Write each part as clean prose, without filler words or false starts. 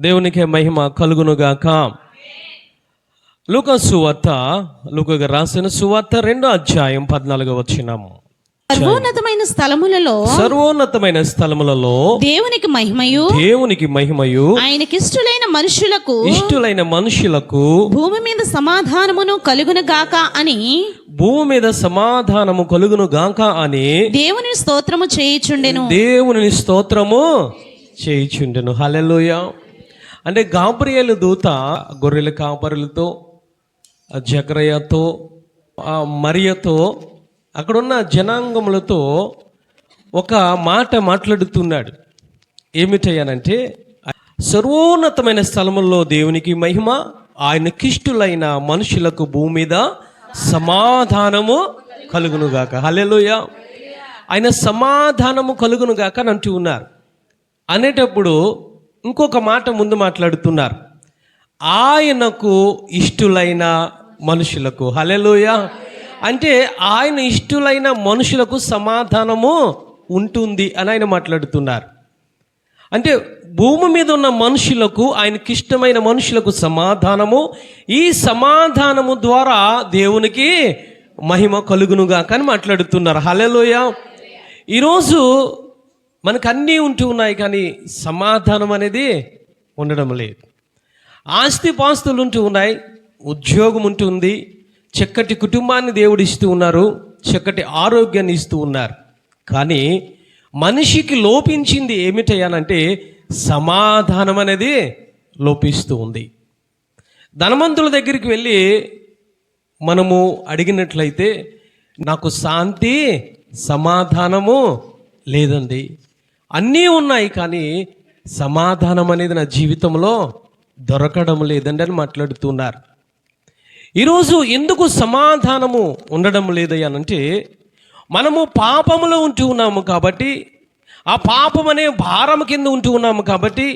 దేవునికి మహిమ కలుగునుగాక. లూకా సువార్త, లూకా రాసిన సువార్త 2వ అధ్యాయం 14వ వచనం. సర్వోన్నతమైన స్థలములలో దేవునికి మహిమయు ఆయనకిష్టులైన మనుషులకు భూమి మీద సమాధానమును కలుగును గాక అని దేవుని స్తోత్రము చేయుచుండెను. హల్లెలూయా. అంటే గాబ్రియేలు దూత గొర్రెల కాపరులతో, జకరయ్యతో, మరియతో, అక్కడున్న జనాంగములతో ఒక మాట మాట్లాడుతున్నాడు. ఏమిటయ్యానంటే, సర్వోన్నతమైన స్థలముల్లో దేవునికి మహిమ, ఆయనకిష్టులైన మనుషులకు భూమి మీద సమాధానము కలుగునుగాక. హల్లెలూయా. ఆయన సమాధానము కలుగునుగాక అని అంటూ ఉన్నారు. అనేటప్పుడు ఇంకొక మాట ముందు మాట్లాడుతున్నారు, ఆయనకు ఇష్టులైన మనుషులకు. హల్లెలూయా. అంటే ఆయన ఇష్టులైన మనుషులకు సమాధానము ఉంటుంది అని ఆయన మాట్లాడుతున్నారు. అంటే భూమి మీద ఉన్న మనుషులకు, ఆయనకి ఇష్టమైన మనుషులకు సమాధానము, ఈ సమాధానము ద్వారా దేవునికి మహిమ కలుగునుగాక అని మాట్లాడుతున్నారు. హల్లెలూయా. ఈరోజు మనకు అన్నీ ఉంటూ ఉన్నాయి, కానీ సమాధానం అనేది ఉండడం లేదు. ఆస్తిపాస్తులు ఉంటూ ఉన్నాయి, ఉద్యోగం ఉంటుంది, చక్కటి కుటుంబాన్ని దేవుడు ఇస్తూ ఉన్నారు, చక్కటి ఆరోగ్యాన్ని ఇస్తూ ఉన్నారు. కానీ మనిషికి లోపించింది ఏమిటయ్యానంటే సమాధానం అనేది లోపిస్తూ ఉంది. ధనవంతుల దగ్గరికి వెళ్ళి మనము అడిగినట్లయితే, నాకు శాంతి సమాధానము లేదండి, అన్నీ ఉన్నాయి కానీ సమాధానం అనేది నా జీవితంలో దొరకడం లేదండి అని మాట్లాడుతున్నారు. ఈరోజు ఎందుకు సమాధానము ఉండడం లేదయ్యానంటే, మనము పాపములో ఉంటూ ఉన్నాము కాబట్టి, ఆ పాపం అనే భారం కింద ఉంటూ ఉన్నాము కాబట్టి,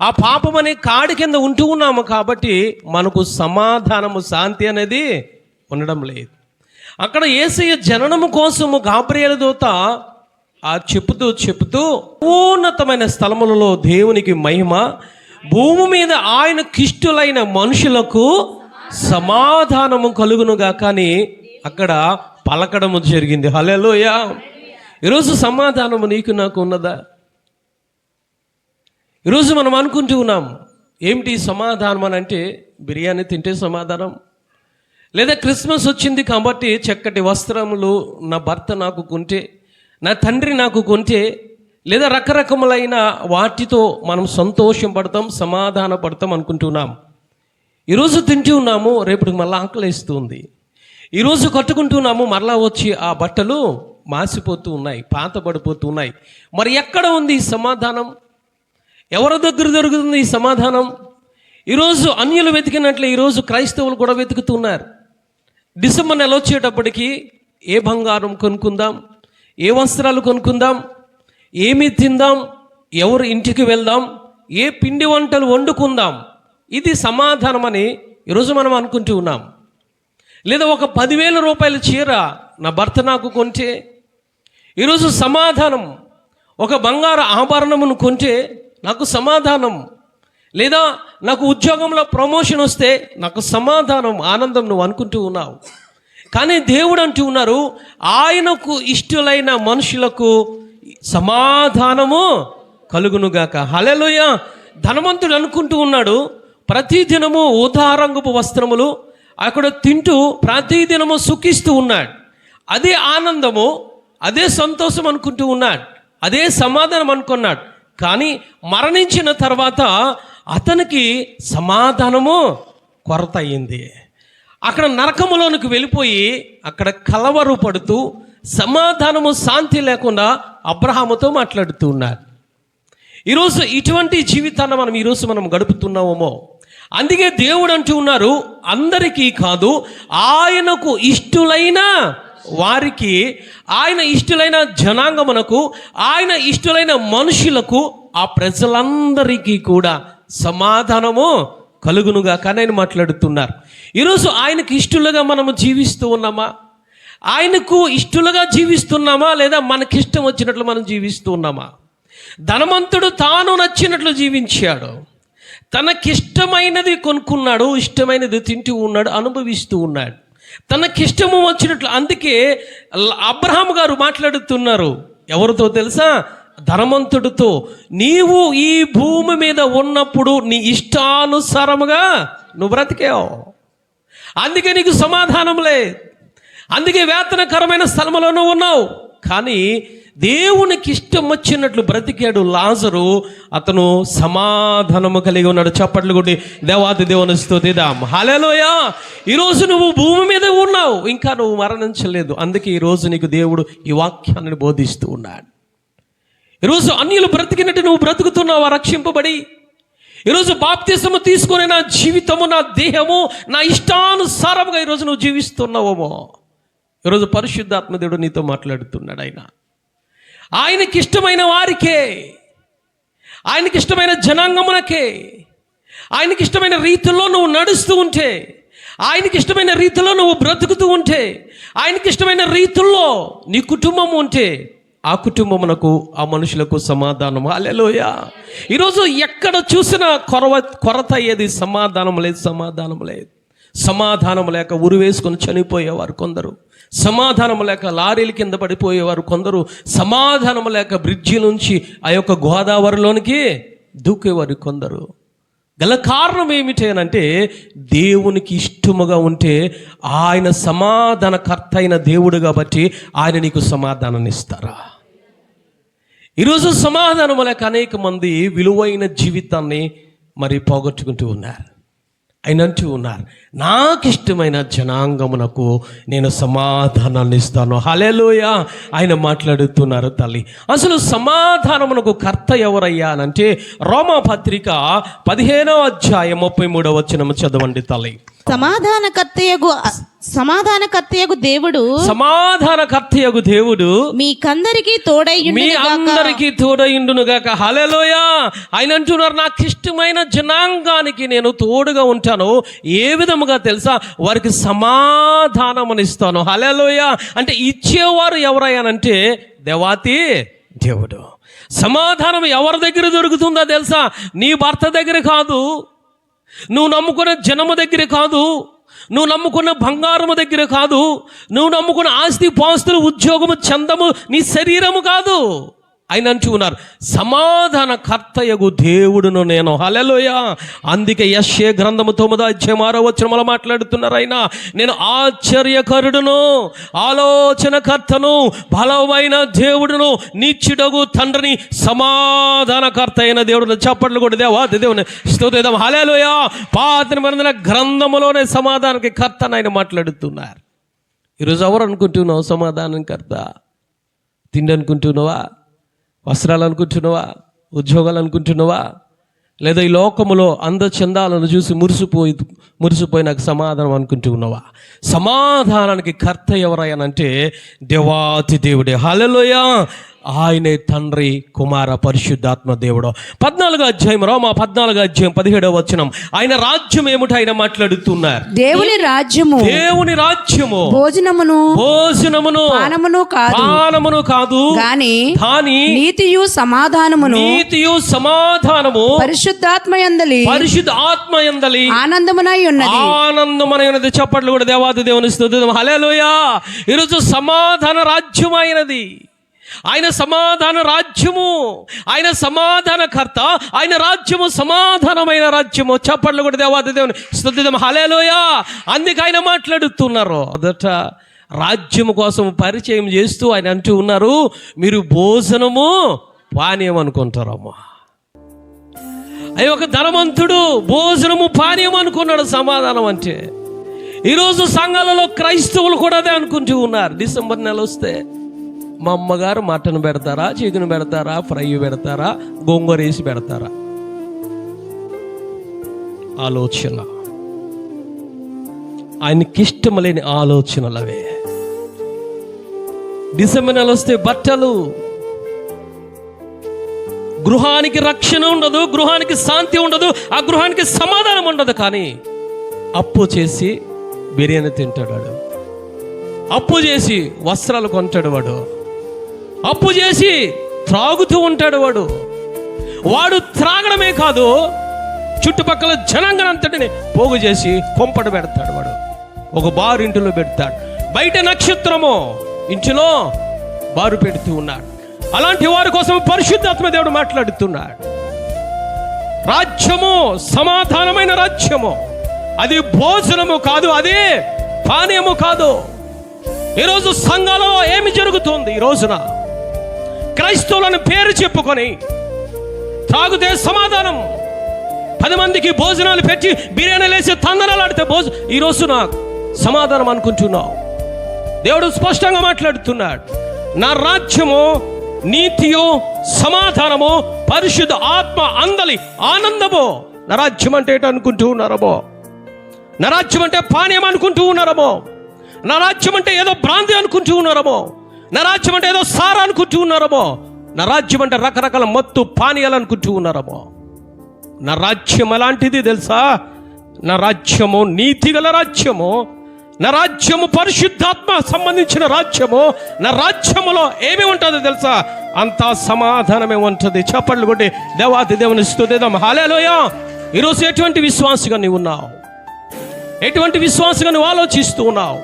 ఆ పాపం అనే కాడి కింద ఉంటూ ఉన్నాము కాబట్టి మనకు సమాధానము, శాంతి అనేది ఉండడం లేదు. అక్కడ యేసయ్య జననము కోసము గాబ్రియేలు దూత చెప్తూ ఉన్నతమైన స్థలములలో దేవునికి మహిమ, భూమి మీద ఆయనకిష్టులైన మనుషులకు సమాధానము కలుగునుగా కానీ అక్కడ పలకడము జరిగింది. హల్లెలూయా. ఈరోజు సమాధానము నీకు నాకు ఉన్నదా? ఈరోజు మనం అనుకుంటూ ఉన్నాం, ఏమిటి సమాధానం అని అంటే, బిర్యానీ తింటే సమాధానం, లేదా క్రిస్మస్ వచ్చింది కాబట్టి చక్కటి వస్త్రములు నా భర్త నాకు కొంటే, నా తండ్రి నాకు కొంటే, లేదా రకరకములైన వాటితో మనం సంతోషం పడతాం, సమాధాన పడతాం అనుకుంటున్నాం. ఈరోజు తింటూ ఉన్నాము, రేపటికి మళ్ళీ ఆకలిస్తుంది. ఈరోజు కట్టుకుంటున్నాము, మరలా వచ్చి ఆ బట్టలు మాసిపోతూ ఉన్నాయి, పాత పడిపోతూ ఉన్నాయి. మరి ఎక్కడ ఉంది ఈ సమాధానం? ఎవరి దగ్గర దొరుకుతుంది ఈ సమాధానం? ఈరోజు అన్యులు వెతికినట్లే ఈరోజు క్రైస్తవులు కూడా వెతుకుతున్నారు. డిసెంబర్ నెల వచ్చేటప్పటికి ఏ బంగారం కొనుక్కుందాం, ఏ వస్త్రాలు కొనుక్కుందాం, ఏమి తిందాం, ఎవరు ఇంటికి వెళ్దాం, ఏ పిండి వంటలు వండుకుందాం, ఇది సమాధానం అని ఈరోజు మనం అనుకుంటూ ఉన్నాం. లేదా ఒక 10,000 రూపాయల చీర నా భర్త నాకు కొంటే ఈరోజు సమాధానం. ఒక బంగారు ఆభరణమును కొంటే నాకు సమాధానం. లేదా నాకు ఉద్యోగంలో ప్రమోషన్ వస్తే నాకు సమాధానం, ఆనందం నువ్వు అనుకుంటూ ఉన్నావు. కానీ దేవుడు అంటూ ఉన్నారు, ఆయనకు ఇష్టులైన మనుషులకు సమాధానము కలుగునుగాక. హల్లెలూయా. ధనవంతుడు అనుకుంటూ ఉన్నాడు, ప్రతిదినము ఊదారంగపు వస్త్రములు అక్కడ తింటూ ప్రతిదినము సుఖిస్తూ ఉన్నాడు. అదే ఆనందము, అదే సంతోషం అనుకుంటూ ఉన్నాడు, అదే సమాధానం అనుకున్నాడు. కానీ మరణించిన తర్వాత అతనికి సమాధానము కొరత అయింది. అక్కడ నరకములోనికి వెళ్ళిపోయి అక్కడ కలవరు పడుతూ సమాధానము, శాంతి లేకుండా అబ్రహాముతో మాట్లాడుతూ ఉన్నాడు. ఈరోజు ఇటువంటి జీవితాన్ని మనం గడుపుతున్నామేమో. అందుకే దేవుడు అంటూ ఉన్నారు, అందరికీ కాదు, ఆయనకు ఇష్టులైన వారికి, ఆయన ఇష్టులైన జనాంగమునకు, ఆయన ఇష్టులైన మనుషులకు, ఆ ప్రజలందరికీ కూడా సమాధానము కలుగునుగా కానీ ఆయన మాట్లాడుతున్నారు. ఈరోజు ఆయనకు ఇష్టలుగా మనము జీవిస్తూ ఉన్నామా? ఆయనకు ఇష్టలుగా జీవిస్తున్నామా? లేదా మనకిష్టం వచ్చినట్లు మనం జీవిస్తూ ఉన్నామా? ధనవంతుడు తాను నచ్చినట్లు జీవించాడు, తనకిష్టమైనది కొనుక్కున్నాడు, ఇష్టమైనది తింటూ ఉన్నాడు, అనుభవిస్తూ ఉన్నాడు, తనకిష్టము వచ్చినట్లు. అందుకే అబ్రహాం గారు మాట్లాడుతున్నారు ఎవరితో తెలుసా? ధనవంతుడితో. నీవు ఈ భూమి మీద ఉన్నప్పుడు నీ ఇష్టానుసారముగా నువ్వు బ్రతికావు, అందుకే నీకు సమాధానం లేదు, అందుకే వేతనకరమైన స్థలంలో నువ్వు ఉన్నావు. కానీ దేవునికి ఇష్టం వచ్చినట్లు బ్రతికాడు లాజరు. అతను సమాధానము కలిగి ఉన్నాడు. చప్పట్లు కొట్టి దేవాది దేవుని స్తుతిద్దాం. హల్లెలూయా. ఈరోజు నువ్వు భూమి మీద ఉన్నావు, ఇంకా నువ్వు మరణించలేదు. అందుకే ఈరోజు నీకు దేవుడు ఈ వాక్యాన్ని బోధిస్తూ ఉన్నాడు. ఈరోజు అన్యులు బ్రతికినట్టు నువ్వు బ్రతుకుతున్నావా రక్షింపబడి? ఈరోజు బాప్తిసము తీసుకుని నా జీవితము, నా దేహము, నా ఇష్టానుసారముగా ఈరోజు నువ్వు జీవిస్తున్నావేమో. ఈరోజు పరిశుద్ధాత్మ దేవుడు నీతో మాట్లాడుతున్నాడు. ఆయనకి ఇష్టమైన వారికే, ఆయనకి ఇష్టమైన జనాంగమునకే, ఆయనకి ఇష్టమైన రీతిలో నువ్వు నడుస్తూ ఉంటే, ఆయనకి ఇష్టమైన రీతిలో నువ్వు బ్రతుకుతూ ఉంటే, ఆయనకి ఇష్టమైన రీతుల్లో నీ కుటుంబం ఉంటే, ఆ కుటుంబమునకు, ఆ మనుషులకు సమాధానం. హల్లెలూయా. ఈరోజు ఎక్కడ చూసినా కొరత అయ్యేది, సమాధానం లేదు, సమాధానం లేదు. సమాధానం లేక ఉరి వేసుకొని చనిపోయేవారు కొందరు, సమాధానం లేక లారీల కింద పడిపోయేవారు కొందరు, సమాధానం లేక బ్రిడ్జి నుంచి ఆ యొక్క గోదావరిలోనికి దూకేవారు కొందరు. గల కారణం ఏమిటి అంటే, దేవునికి ఇష్టముగా ఉంటే ఆయన సమాధానకర్త అయిన దేవుడు కాబట్టి ఆయన నీకు సమాధానాన్ని ఇస్తారా? ఈరోజు సమాధానం లేక అనేక మంది విలువైన జీవితాన్ని మరి పోగొట్టుకుంటూ ఉన్నారు. ఆయన అంటూ ఉన్నారు, నాకు ఇష్టమైన జనాంగమునకు నేను సమాధానాన్ని ఇస్తాను. హల్లెలూయా. ఆయన మాట్లాడుతున్నారు తల్లి. అసలు సమాధానమునకు కర్త ఎవరయ్యా అనంటే, రోమాపత్రిక 15వ అధ్యాయం 33వ వచనము చదవండి తల్లి. సమాధానకర్తయగు దేవుడు మీకందరికీ తోడయుండును గాక. హల్లెలూయా. ఆయన అంటున్నారు, నాకు ఇష్టమైన జనాంగానికి నేను తోడుగా ఉంటాను. ఏ విధముగా తెలుసా? వారికి సమాధానమునిస్తాను. హల్లెలూయా. అంటే ఇచ్చేవారు ఎవరయ్యానంటే దేవాతి దేవుడు. సమాధానం ఎవరి దగ్గర దొరుకుతుందో తెలుసా? నీ భర్త దగ్గర కాదు, నువ్వు నమ్ముకున్న జనము దగ్గర కాదు, నువ్వు నమ్ముకున్న బంగారము దగ్గర కాదు, నువ్వు నమ్ముకున్న ఆస్తి పాస్తులు, ఉద్యోగము, చందము, నీ శరీరము కాదు. ఆయన అంటున్నారు, సమాధానకర్తయగు దేవుడును నేను. హల్లెలూయా. అందుకే యెషయా గ్రంథము 9వ అధ్యాయం 6వ వచనములో మాట్లాడుతున్నారు ఆయన, నేను ఆశ్చర్యకరుడును, ఆలోచనకర్తను, బలమైన దేవుడును, నిత్యుడగు తండ్రిని, సమాధానకర్త అయిన దేవుడు. చప్పట్లు కూడా దేవాది దేవుని స్తుతిద్దాం. హల్లెలూయా. పాత నిబంధన గ్రంథములోనే సమాధానానికి కర్త ఆయన మాట్లాడుతున్నారు. ఈరోజు ఎవరు అనుకుంటున్నావు సమాధానకర్త? తిండి అనుకుంటున్నావా? వస్త్రాలు అనుకుంటున్నావా? ఉద్యోగాలు అనుకుంటున్నావా? లేదా ఈ లోకములో అందచందాలను చూసి మురిసిపోయి నాకు సమాధానం అనుకుంటున్నావా? సమాధానానికి కర్త ఎవరయ్యానంటే దేవాతి దేవుడే. హల్లెలూయా. ఆయనే తండ్రి, కుమార, పరిశుద్ధాత్మ దేవుడు. 14వ అధ్యాయం, రోమా 14వ అధ్యాయం 17వ వచనం. ఆయన రాజ్యం ఏమిటి ఆయన మాట్లాడుతున్నారు? దేవుని రాజ్యము భోజనమును పానమును కాదు గాని నీతియు సమాధానము పరిశుద్ధాత్మ యందలి ఆనందమునై ఉన్నది. చప్పట్లు కూడా దేవాది దేవుని స్తుతిద్దాం. హల్లెలూయా. ఈరోజు సమాధాన రాజ్యమైనది. ఆయన సమాధాన రాజ్యము, ఆయన సమాధానకర్త, ఆయన రాజ్యము సమాధానమైన రాజ్యము. చప్పట్లు కూడా దేవాది దేవుని స్తుతిద్దాం. హల్లెలూయా. అందుకే ఆయన మాట్లాడుతున్నారు. మొదట రాజ్యము కోసం పరిచయం చేస్తూ ఆయన అంటూ ఉన్నారు, మీరు భోజనము పానీయం అనుకుంటారమ్మా. అయ్యి ఒక ధనవంతుడు భోజనము పానీయం అనుకున్నాడు సమాధానం అంటే. ఈరోజు సంఘాలలో క్రైస్తవులు కూడా అదే అనుకుంటూ ఉన్నారు. డిసెంబర్ నెల వస్తే మా అమ్మగారు మటన్ పెడతారా, చికెన్ పెడతారా, ఫ్రై పెడతారా, గోంగూర వేసి పెడతారా? ఆలోచన ఆయనకి ఇష్టం లేని ఆలోచనలవే. డిసెంబర్ నెల వస్తే బట్టలు, గృహానికి రక్షణ ఉండదు, గృహానికి శాంతి ఉండదు, ఆ గృహానికి సమాధానం ఉండదు. కానీ అప్పు చేసి బిర్యానీ తింటాడు వాడు, అప్పు చేసి వస్త్రాలు కొంటాడు వాడు, అప్పు చేసి త్రాగుతూ ఉంటాడు వాడు. వాడు త్రాగడమే కాదు, చుట్టుపక్కల జనాంగనంతటిని పోగు చేసి కొంపట పెడతాడు. వాడు ఒక బారు ఇంటిలో పెడతాడు. బయట నక్షత్రము, ఇంటిలో బారు పెడుతూ ఉన్నాడు. అలాంటి వారి కోసం పరిశుద్ధాత్మ దేవుడు మాట్లాడుతున్నాడు. రాజ్యము సమాధానమైన రాజ్యము, అది భోజనము కాదు, అది పానీయము కాదు. ఈరోజు సంఘాలలో ఏమి జరుగుతుంది? ఈ రోజున క్రైస్తవులను పేరు చెప్పుకొని త్రాగుతే సమాధానం, 10 మందికి భోజనాలు పెట్టి బిర్యానీలు వేసి తందనాలు ఆడితే ఈ రోజున సమాధానం అనుకుంటున్నావు. దేవుడు స్పష్టంగా మాట్లాడుతున్నాడు. నా రాజ్యము నీతియు సమాధానము పరిశుద్ధ ఆత్మ అందలి ఆనందము. నా రాజ్యం అంటే ఏంటో అనుకుంటూ ఉన్నారమో, నా రాజ్యం అంటే పానీయం అనుకుంటూ ఉన్నారమో, నా రాజ్యం అంటే ఏదో భ్రాంతి అనుకుంటూ ఉన్నారమో, నా రాజ్యం అంటే ఏదో సారా అనుకుంటూ ఉన్నారమో, నా రాజ్యం అంటే రకరకాల మత్తు పానీయాలు అనుకుంటూ ఉన్నారమో. నా రాజ్యం అలాంటిది తెలుసా? నా రాజ్యము నీతిగల రాజ్యము, నా రాజ్యము పరిశుద్ధాత్మ సంబంధించిన రాజ్యము. నా రాజ్యములో ఏమి ఉంటుందో తెలుసా? అంతా సమాధానమే ఉంటుంది. చప్పట్లు కొట్టి దేవాది దేవుని స్తుతిద్దాం. హల్లెలూయా. ఈరోజు ఎటువంటి విశ్వాసగా నీవు ఉన్నావు? ఎటువంటి విశ్వాసగా నువ్వు ఆలోచిస్తూ ఉన్నావు?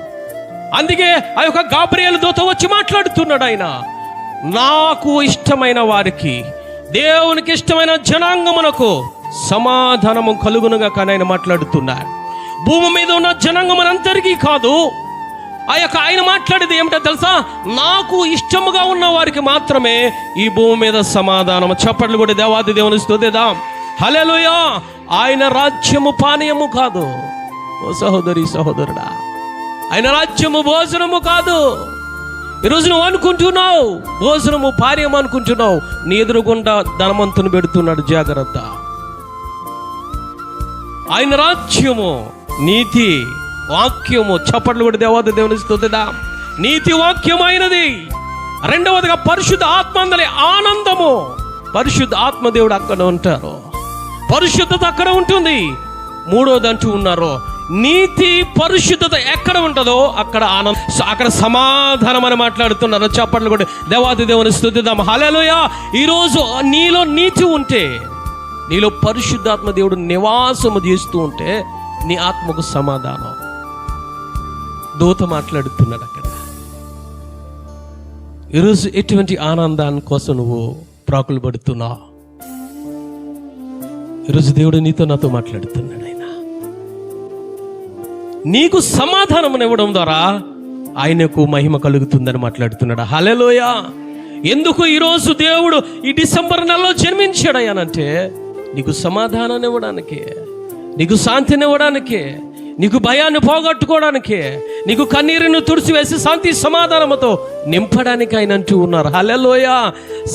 అందుకే ఆ యొక్క గాబ్రియేలు దూత వచ్చి మాట్లాడుతున్నాడు. ఆయన నాకు ఇష్టమైన వారికి, దేవునికి ఇష్టమైన జనాంగమునకు సమాధానము కలుగునుగా కానీ ఆయన మాట్లాడుతున్నాడు. భూమి మీద ఉన్న జనాంగమనందరికీ కాదు. ఆయన మాట్లాడేది ఏమిటో తెలుసా? నాకు ఇష్టముగా ఉన్న వారికి మాత్రమే ఈ భూమి మీద సమాధానము. చప్పట్లు కూడా దేవాది దేవుని స్తుతిద్దాం. హల్లెలూయా. ఆయన రాజ్యము పానీయము కాదు ఓ సహోదరి సహోదరుడా, ఆయన రాజ్యము భోజనము కాదు. ఈరోజు నువ్వు అనుకుంటున్నావు భోజనము పానీయం అనుకుంటున్నావు, నీ ఎదురుగుండా ధనవంతుని పెడుతున్నాడు. జాగ్రత్త. ఆయన రాజ్యము నీతి వాక్యము. చప్పట్లు కూడా దేవాది దేవుని స్తుతిద్దాం. నీతి వాక్యమైనది. రెండవదిగా పరిశుద్ధ ఆత్మ అందలి ఆనందము. పరిశుద్ధ ఆత్మదేవుడు అక్కడ ఉంటారు, పరిశుద్ధత అక్కడ ఉంటుంది. మూడోది అంటూ ఉన్నారు, నీతి పరిశుద్ధత ఎక్కడ ఉంటుందో అక్కడ ఆనందం, అక్కడ సమాధానం అని మాట్లాడుతున్నారు. చప్పట్లు కూడా దేవాది దేవుని స్తుతిద్దాం. హల్లెలూయా. ఈరోజు నీలో నీతి ఉంటే, నీలో పరిశుద్ధాత్మ దేవుడు నివాసము చేస్తూ ఉంటే నీ ఆత్మకు సమాధానం. దూత మాట్లాడుతున్నాడు అక్కడ. ఈరోజు ఎటువంటి ఆనందాన్ని కోసం నువ్వు ప్రాకులు పడుతున్నావు? ఈరోజు దేవుడు నీతో నాతో మాట్లాడుతున్నాడు. ఆయన నీకు సమాధానం ఇవ్వడం ద్వారా ఆయనకు మహిమ కలుగుతుందని మాట్లాడుతున్నాడు. హల్లెలూయా. ఎందుకు ఈరోజు దేవుడు ఈ డిసెంబర్ నెలలో జన్మించాడు అనంటే నీకు సమాధానాన్ని ఇవ్వడానికి, నీకు శాంతిని ఇవ్వడానికి, నీకు భయాన్ని పోగొట్టుకోవడానికి, నీకు కన్నీరును తుడిచివేసి శాంతి సమాధానముతో నింపడానికి ఆయన అంటూ ఉన్నారు. హల్లెలూయా.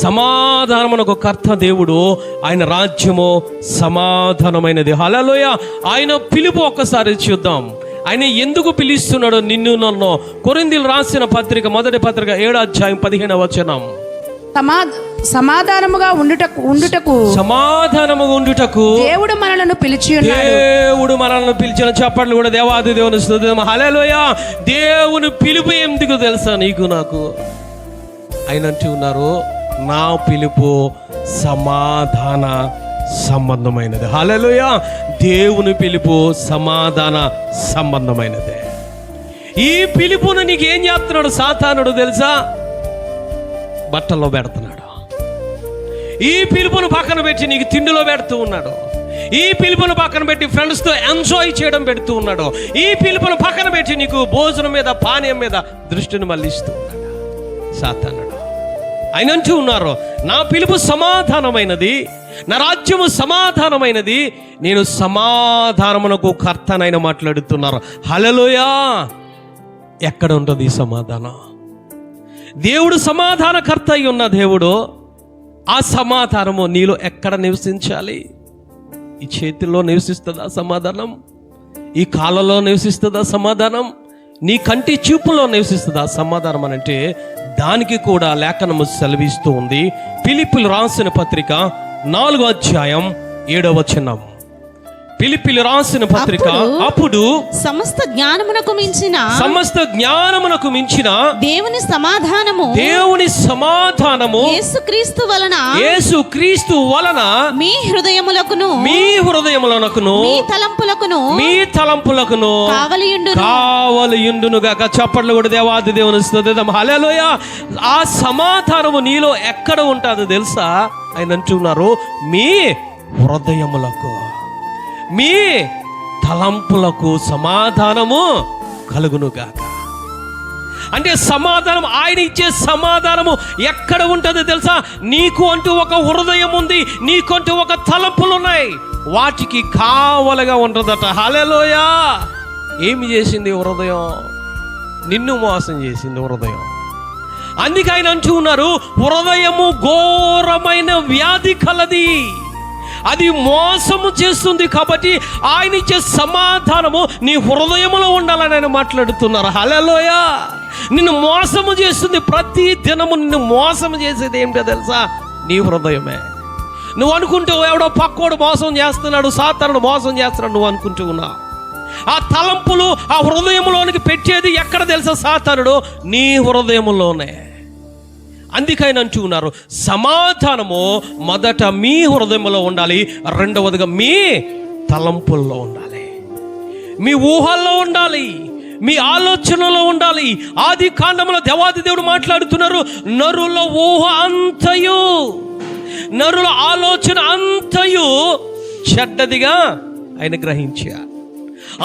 సమాధానమునకు కర్త దేవుడు. ఆయన రాజ్యము సమాధానమైనది. హల్లెలూయా. ఆయన పిలుపు ఒక్కసారి చూద్దాం. ఆయన ఎందుకు పిలుస్తున్నాడో నిన్ను నన్ను. కొరింథీయులకు రాసిన పత్రిక, మొదటి పత్రిక 7వ అధ్యాయం 15వ వచనం. సమాధానముగా ఉండుటకు దేవుడు మనలను పిలిచి ఉన్నాడు. దేవుడు మనల్ని పిలిచిన. చప్పట్లు కూడా దేవాది దేవుని స్తుతిద్దాం. హల్లెలూయా. దేవుని పిలుపు ఎందుకు తెలుసా నీకు నాకు? ఆయన అంటూ ఉన్నారు, నా పిలుపు సమాధాన సంబంధమైనది. హల్లెలూయా. దేవుని పిలుపు సమాధాన సంబంధమైనదే. ఈ పిలుపును నీకు ఏం చేస్తున్నాడు సాతానుడు తెలుసా? బట్టల్లో పెడుతున్నాడు. ఈ పిలుపును పక్కన పెట్టి నీకు తిండిలో పెడుతూ ఉన్నాడు. ఈ పిలుపును పక్కన పెట్టి ఫ్రెండ్స్తో ఎంజాయ్ చేయడం పెడుతూ ఉన్నాడు. ఈ పిలుపును పక్కన పెట్టి నీకు భోజనం మీద పానీయం మీద దృష్టిని మళ్ళిస్తూ ఉన్నాడు సాతానుడు. ఆయన అంటూ ఉన్నారు, నా పిలుపు సమాధానమైనది, నా రాజ్యము సమాధానమైనది, నేను సమాధానమునకు కర్తనైన మాట్లాడుతున్నారు. హల్లెలూయా. ఎక్కడ ఉంటుంది ఈ సమాధానం? దేవుడు సమాధానకర్త అయి ఉన్న దేవుడు. ఆ సమాధానము నీలో ఎక్కడ నివసించాలి? ఈ చేతిలో నివసిస్తుందా సమాధానం? ఈ కాళ్ళలో నివసిస్తుందా సమాధానం? నీ కంటి చూపులో నివసిస్తుందా సమాధానం? అని అంటే దానికి కూడా లేఖనము సెలవిస్తూ ఉంది. ఫిలిప్పీయులకు రాసిన పత్రిక 4వ అధ్యాయం 7వ వచనం. ఫిలిప్పీయులు రాసిన పత్రిక. అప్పుడు సమస్త జ్ఞానమునకు మించిన దేవుని సమాధానము యేసుక్రీస్తు వలన మీ హృదయములకును మీ తలంపులకును కావలియుండునుగాక. చప్పట్లు కూడా దేవాది దేవుని స్తుతిద్దాం. హల్లెలూయా. ఆ సమాధానము నీలో ఎక్కడ ఉంటుందో తెలుసా? ఆయన అంటున్నారు, మీ హృదయములకు, మీ తలంపులకు సమాధానము కలుగునుగాక. అంటే సమాధానం, ఆయన ఇచ్చే సమాధానము ఎక్కడ ఉంటుందో తెలుసా? నీకు అంటూ ఒక హృదయం ఉంది, నీకంటూ ఒక తలంపులు ఉన్నాయి, వాటికి కావలగా ఉంటుందట. హల్లెలూయా. ఏమి చేసింది హృదయం? నిన్ను మోసం చేసింది హృదయం. అందుకే ఆయన అంటూ ఉన్నారు, హృదయము ఘోరమైన వ్యాధి కలది, అది మోసము చేస్తుంది. కాబట్టి ఆయన ఇచ్చే సమాధానము నీ హృదయములో ఉండాలని ఆయన మాట్లాడుతున్నారు. హల్లెలూయా. నిన్ను మోసము చేస్తుంది, ప్రతి దినము నిన్ను మోసము చేసేది ఏమిటో తెలుసా? నీ హృదయమే. నువ్వు అనుకుంటూ ఎవడో పక్కోడు మోసం చేస్తున్నాడు, సాతానుడు మోసం చేస్తున్నాడు నువ్వు అనుకుంటూ ఉన్నావు. ఆ తలంపులు ఆ హృదయంలోనికి పెట్టేది ఎక్కడ తెలుసా? సాతానుడు నీ హృదయంలోనే. అందుకైనా అంటూ ఉన్నారు, సమాధానము మొదట మీ హృదయంలో ఉండాలి, రెండవదిగా మీ తలంపుల్లో ఉండాలి, మీ ఊహల్లో ఉండాలి, మీ ఆలోచనలో ఉండాలి. ఆది కాండములో దేవాది దేవుడు మాట్లాడుతున్నారు, నరుల ఊహ అంతయు, నరుల ఆలోచన అంతయు చెడ్డదిగా ఆయన గ్రహించారు.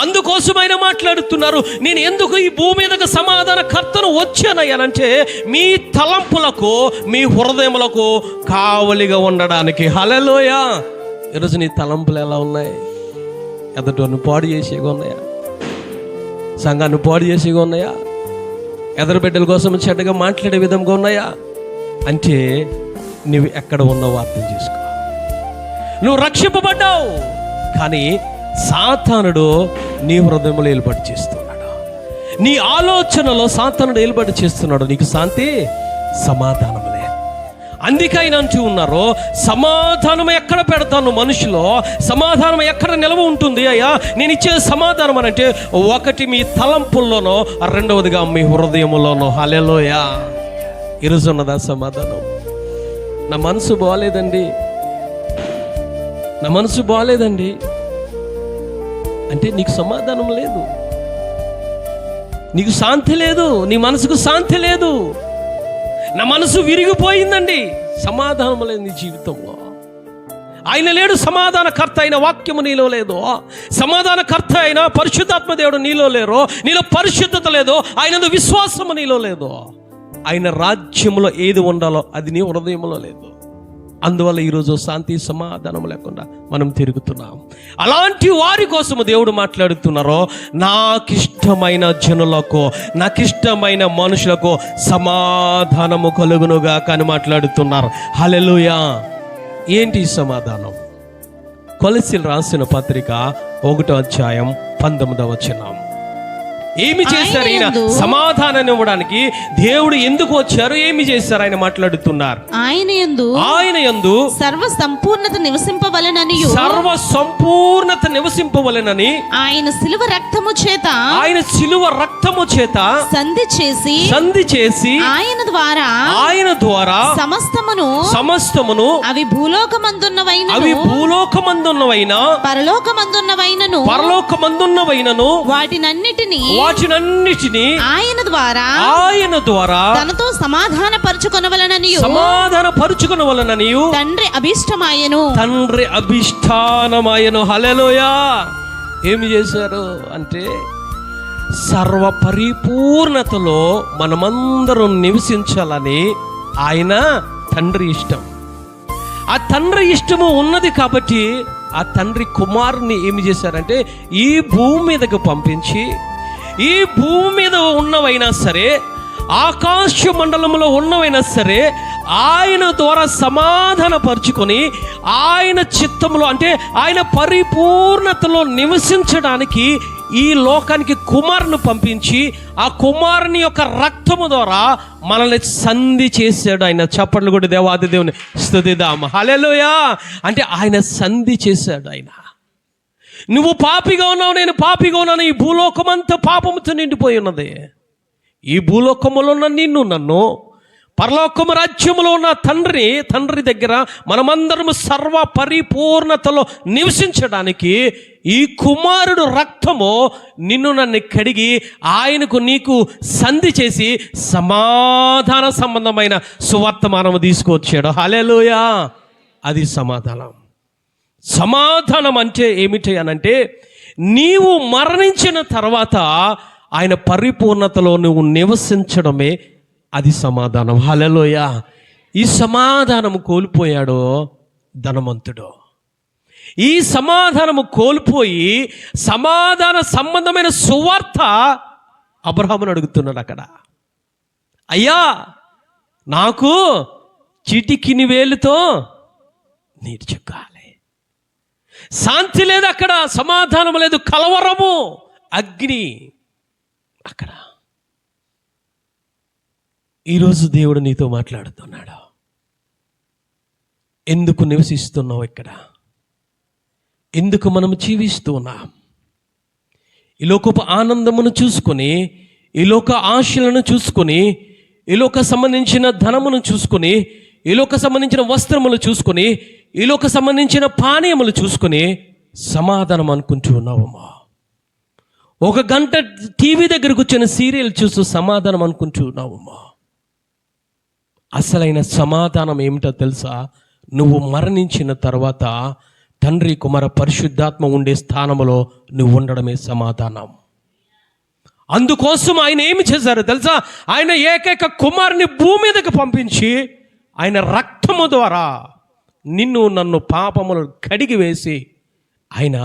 అందుకోసం ఆయన మాట్లాడుతున్నారు, నేను ఎందుకు ఈ భూమి మీదకి సమాధాన కర్తను వచ్చానయ్యానంటే మీ తలంపులకు, మీ హృదయములకు కావలిగా ఉండడానికి. హల్లెలూయా. ఈరోజు నీ తలంపులు ఎలా ఉన్నాయి? ఎదుటోని పాడు చేసేగా ఉన్నాయా? సంఘాన్ని పాడు చేసేగా ఉన్నాయా? ఎదరు బిడ్డల కోసం చెడ్డగా మాట్లాడే విధంగా ఉన్నాయా? అంటే నువ్వు ఎక్కడ ఉన్నావో అర్థం చేసుకో. నువ్వు రక్షింపబడ్డావు, కానీ సాతానుడు నీ హృదయంలో ఏలుబడి చేస్తున్నాడు, నీ ఆలోచనలో సాతానుడు ఏలుబడి చేస్తున్నాడు. నీకు శాంతి, సమాధానం లేదు. అందుకైనా అంటూ ఉన్నారు, సమాధానం ఎక్కడ పెడతాను? మనుషులో సమాధానం ఎక్కడ నిలవ ఉంటుంది? అయ్యా నేను ఇచ్చే సమాధానం అని అంటే, ఒకటి మీ తలంపుల్లోనో, రెండవదిగా మీ హృదయంలోనో. హల్లెలూయా. ఈరోజు ఉన్నదా సమాధానం? నా మనసు బాగాలేదండి, నా మనసు బాగాలేదండి అంటే నీకు సమాధానం లేదు, నీకు శాంతి లేదు, నీ మనసుకు శాంతి లేదు. నా మనసు విరిగిపోయిందండి, సమాధానం లేదు నీ జీవితంలో. ఆయన లేడు సమాధానకర్త అయిన వాక్యము నీలో లేదు, సమాధానకర్త అయిన పరిశుద్ధాత్మ దేవుడు నీలో లేరు, నీలో పరిశుద్ధత లేదు, ఆయన విశ్వాసము నీలో లేదు. ఆయన రాజ్యములో ఏది ఉండాలో అది నీ హృదయంలో లేదు. అందువల్ల ఈరోజు శాంతి సమాధానం లేకుండా మనం తిరుగుతున్నాం. అలాంటి వారి కోసము దేవుడు మాట్లాడుతున్నారో, నాకిష్టమైన జనులకు, నాకిష్టమైన మనుషులకు సమాధానము కలుగునుగా అని మాట్లాడుతున్నారు. హల్లెలూయా. ఏంటి సమాధానం? కొలస్సీలు రాసిన పత్రిక 1:19. ఏమి చేశారు ఈయన? సమాధానం ఇవ్వడానికి దేవుడు ఎందుకు వచ్చారు? ఏమి చేశారు? ఆయన మాట్లాడుతున్నారు, ఆయన యందు సర్వ సంపూర్ణత నివసింపవలెనని ఆయన శిలువ రక్తము చేత సంధి చేసి ఆయన ద్వారా సమస్తమును అవి భూలోకమందున్నవైన పరలోకమందున్నవైనను వాటినన్నిటిని ఆయన ద్వారా తనతో సమాధాన పరుచుకొనవలెననియు తండ్రి అభిష్టమాయెను. హల్లెలూయా. ఏమి చేశారు అంటే, సర్వ పరిపూర్ణతలో మనమందరం నివసించాలని ఆయన తండ్రి ఇష్టం. ఆ తండ్రి ఇష్టము ఉన్నది కాబట్టి ఆ తండ్రి కుమారుని ఏమి చేశారంటే ఈ భూమి మీదకు పంపించి, ఈ భూమి మీద ఉన్నవైనా సరే, ఆకాశ మండలంలో ఉన్నవైనా సరే, ఆయన ద్వారా సమాధానపరుచుకొని ఆయన చిత్తంలో అంటే ఆయన పరిపూర్ణతలో నివసించడానికి ఈ లోకానికి కుమారుని పంపించి, ఆ కుమారుని యొక్క రక్తము ద్వారా మనల్ని సంధి చేశాడు ఆయన. చప్పట్లు కూడా దేవాది దేవుని స్తుతిద్దాం. హల్లెలూయా. అంటే ఆయన సంధి చేశాడు. ఆయన నువ్వు పాపిగా ఉన్నావు, నేను పాపిగా ఉన్నాను. ఈ భూలోకమంతా పాపముతో నిండిపోయి ఉన్నది. ఈ భూలోకములో ఉన్న నిన్ను, నన్ను, పరలోకము రాజ్యములో ఉన్న తండ్రి దగ్గర మనమందరము సర్వ పరిపూర్ణతలో నివసించడానికి ఈ కుమారుడు రక్తము నిన్ను నన్ను కడిగి ఆయనకు నీకు సంధి చేసి సమాధాన సంబంధమైన సువర్తమానము తీసుకొచ్చాడు. హల్లెలూయా. అది సమాధానం. సమాధానం అంటే ఏమిటి అనంటే, నీవు మరణించిన తర్వాత ఆయన పరిపూర్ణతలో నువ్వు నివసించడమే అది సమాధానం. హల్లెలూయా. ఈ సమాధానము కోల్పోయాడు ధనవంతుడు. ఈ సమాధానము కోల్పోయి సమాధాన సంబంధమైన సువార్త అబ్రహామును అడుగుతున్నాడు అక్కడ. అయ్యా, నాకు చిటికిని వేలుతో నీరు చెక్కాలి. శాంతి లేదు అక్కడ, సమాధానం లేదు, కలవరము, అగ్ని అక్కడ. ఈరోజు దేవుడు నీతో మాట్లాడుతున్నాడు. ఎందుకు నివసిస్తున్నావు ఇక్కడ? ఎందుకు మనం జీవిస్తూ ఉన్నాం? ఈ లోకపు ఆనందమును చూసుకొని, ఈ లోక ఆశలను చూసుకొని, ఈ లోక సంబంధించిన ధనమును చూసుకొని, ఈ లోక సంబంధించిన వస్త్రములు చూసుకొని, ఈ లోక సంబంధించిన పానీయములు చూసుకొని సమాధానం అనుకుంటూ ఉన్నావమ్మా. ఒక గంట టీవీ దగ్గరకు వచ్చిన సీరియల్ చూస్తూ సమాధానం అనుకుంటూ ఉన్నావమ్మా. అసలైన సమాధానం ఏమిటో తెలుసా? నువ్వు మరణించిన తర్వాత తండ్రి, కుమార, పరిశుద్ధాత్మ ఉండే స్థానంలో నువ్వు ఉండడమే సమాధానం. అందుకోసం ఆయన ఏమి చేశారో తెలుసా? ఆయన ఏకైక కుమారుని భూమి మీదకి పంపించి ఆయన రక్తము ద్వారా నిన్ను నన్ను పాపములు కడిగి వేసి ఆయన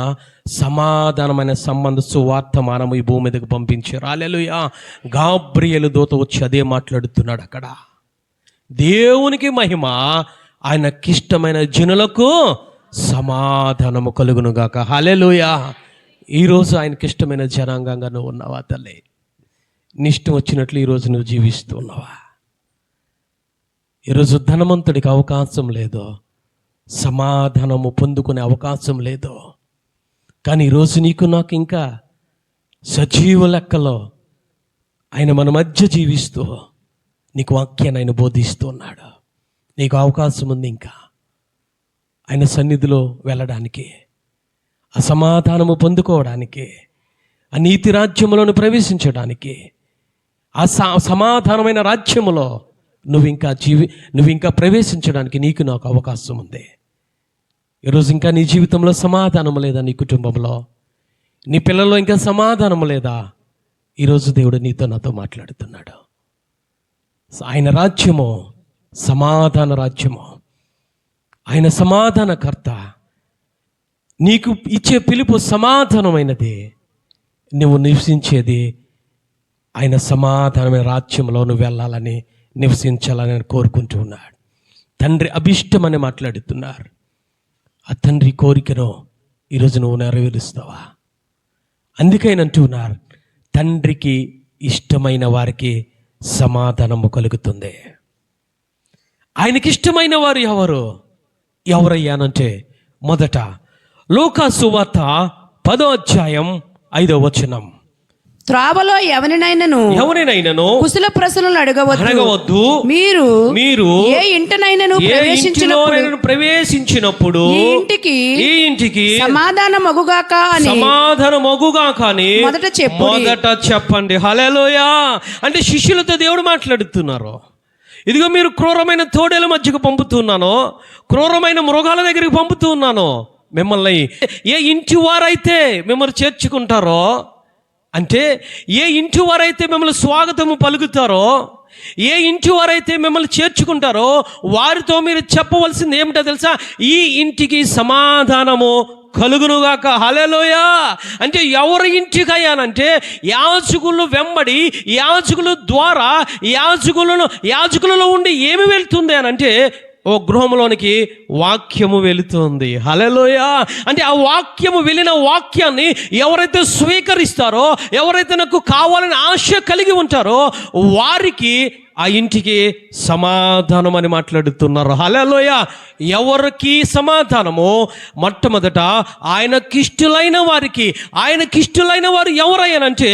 సమాధానమైన సంబంధ సువార్తమానము ఈ భూమి మీదకి పంపించారు. హల్లెలూయా. గాబ్రియేలు దూత వచ్చి అదే మాట్లాడుతున్నాడు అక్కడ. దేవునికి మహిమ, ఆయనకిష్టమైన జనులకు సమాధానము కలుగునుగాక. హల్లెలూయా. ఈరోజు ఆయనకిష్టమైన జనాంగంగా నువ్వు ఉన్నావా తల్లి? నీ ఇష్టం వచ్చినట్లు ఈరోజు నువ్వు జీవిస్తూ ఉన్నావా? ఈరోజు ధనవంతుడికి అవకాశం లేదు, సమాధానము పొందుకునే అవకాశం లేదు. కానీ ఈరోజు నీకు నాకు ఇంకా సజీవ లెక్కలో ఆయన మన మధ్య జీవిస్తూ నీకు వాక్యాన్ని ఆయన బోధిస్తూ ఉన్నాడు. నీకు అవకాశం ఉంది ఇంకా ఆయన సన్నిధిలో వెళ్ళడానికి, ఆ సమాధానము పొందుకోవడానికి, ఆ నీతి రాజ్యములను ప్రవేశించడానికి, ఆ సమాధానమైన రాజ్యములో నువ్వు ఇంకా ప్రవేశించడానికి నీకు నాకు అవకాశం ఉంది. ఈరోజు ఇంకా నీ జీవితంలో సమాధానం లేదా? నీ కుటుంబంలో, నీ పిల్లల్లో ఇంకా సమాధానం లేదా? ఈరోజు దేవుడు నీతో నాతో మాట్లాడుతున్నాడు. ఆయన రాజ్యము సమాధాన రాజ్యము. ఆయన సమాధానకర్త. నీకు ఇచ్చే పిలుపు సమాధానమైనది. నువ్వు నివసించేది ఆయన సమాధానమైన రాజ్యంలో నువ్వు వెళ్ళాలని, నివసించాలని కోరుకుంటూ ఉన్నాడు. తండ్రి అభిష్టమని మాట్లాడుతున్నారు. ఆ తండ్రి కోరికను ఈరోజు నువ్వు నెరవేరుస్తావా? అందుకైనంటున్నారు, తండ్రికి ఇష్టమైన వారికి సమాధానము కలుగుతుంది. ఆయనకి ఇష్టమైన వారు ఎవరయ్యానంటే, మొదట లూకా సువార్త 10వ అధ్యాయం 5వ వచనం. త్రావలో ఎవరినైనాను కుశల ప్రశ్నలు అడగవద్దు. మీరు ఏ ఇంటినైనాను ప్రవేశించినప్పుడు ఈ ఇంటికి సమాధానమగుగాక అని మొదట చెప్పండి. హల్లెలూయా. అంటే శిష్యులతో దేవుడు మాట్లాడుతున్నారు. ఇదిగో మీరు క్రూరమైన తోడేల మధ్యకు పంపుతున్నాను, క్రూరమైన మృగాల దగ్గరికి పంపుతున్నాను మిమ్మల్ని. ఏ ఇంటి వారైతే మిమ్మల్ని చేర్చుకుంటారో, అంటే ఏ ఇంటి వారైతే మిమ్మల్ని స్వాగతము పలుకుతారో, ఏ ఇంటి వారైతే మిమ్మల్ని చేర్చుకుంటారో వారితో మీరు చెప్పవలసింది ఏమిటో తెలుసా? ఈ ఇంటికి సమాధానము కలుగునుగాక. హల్లెలూయా. అంటే ఎవరి ఇంటికయ్యానంటే, యాజకులు వెంబడి, యాజకుల ద్వారా యాజకులలో ఉండి ఏమి వెళ్తుంది అనంటే, ఓ గృహంలోనికి వాక్యము వెళుతుంది. హల్లెలూయా. అంటే ఆ వాక్యము వెళ్ళిన వాక్యాన్ని ఎవరైతే స్వీకరిస్తారో, ఎవరైతే నాకు కావాలని ఆశ కలిగి ఉంటారో వారికి ఆ ఇంటికి సమాధానం అని మాట్లాడుతున్నారు. హల్లెలూయా. ఎవరికి సమాధానము? మొట్టమొదట ఆయనకిష్టులైన వారికి. ఆయనకిష్టులైన వారు ఎవరయ్యానంటే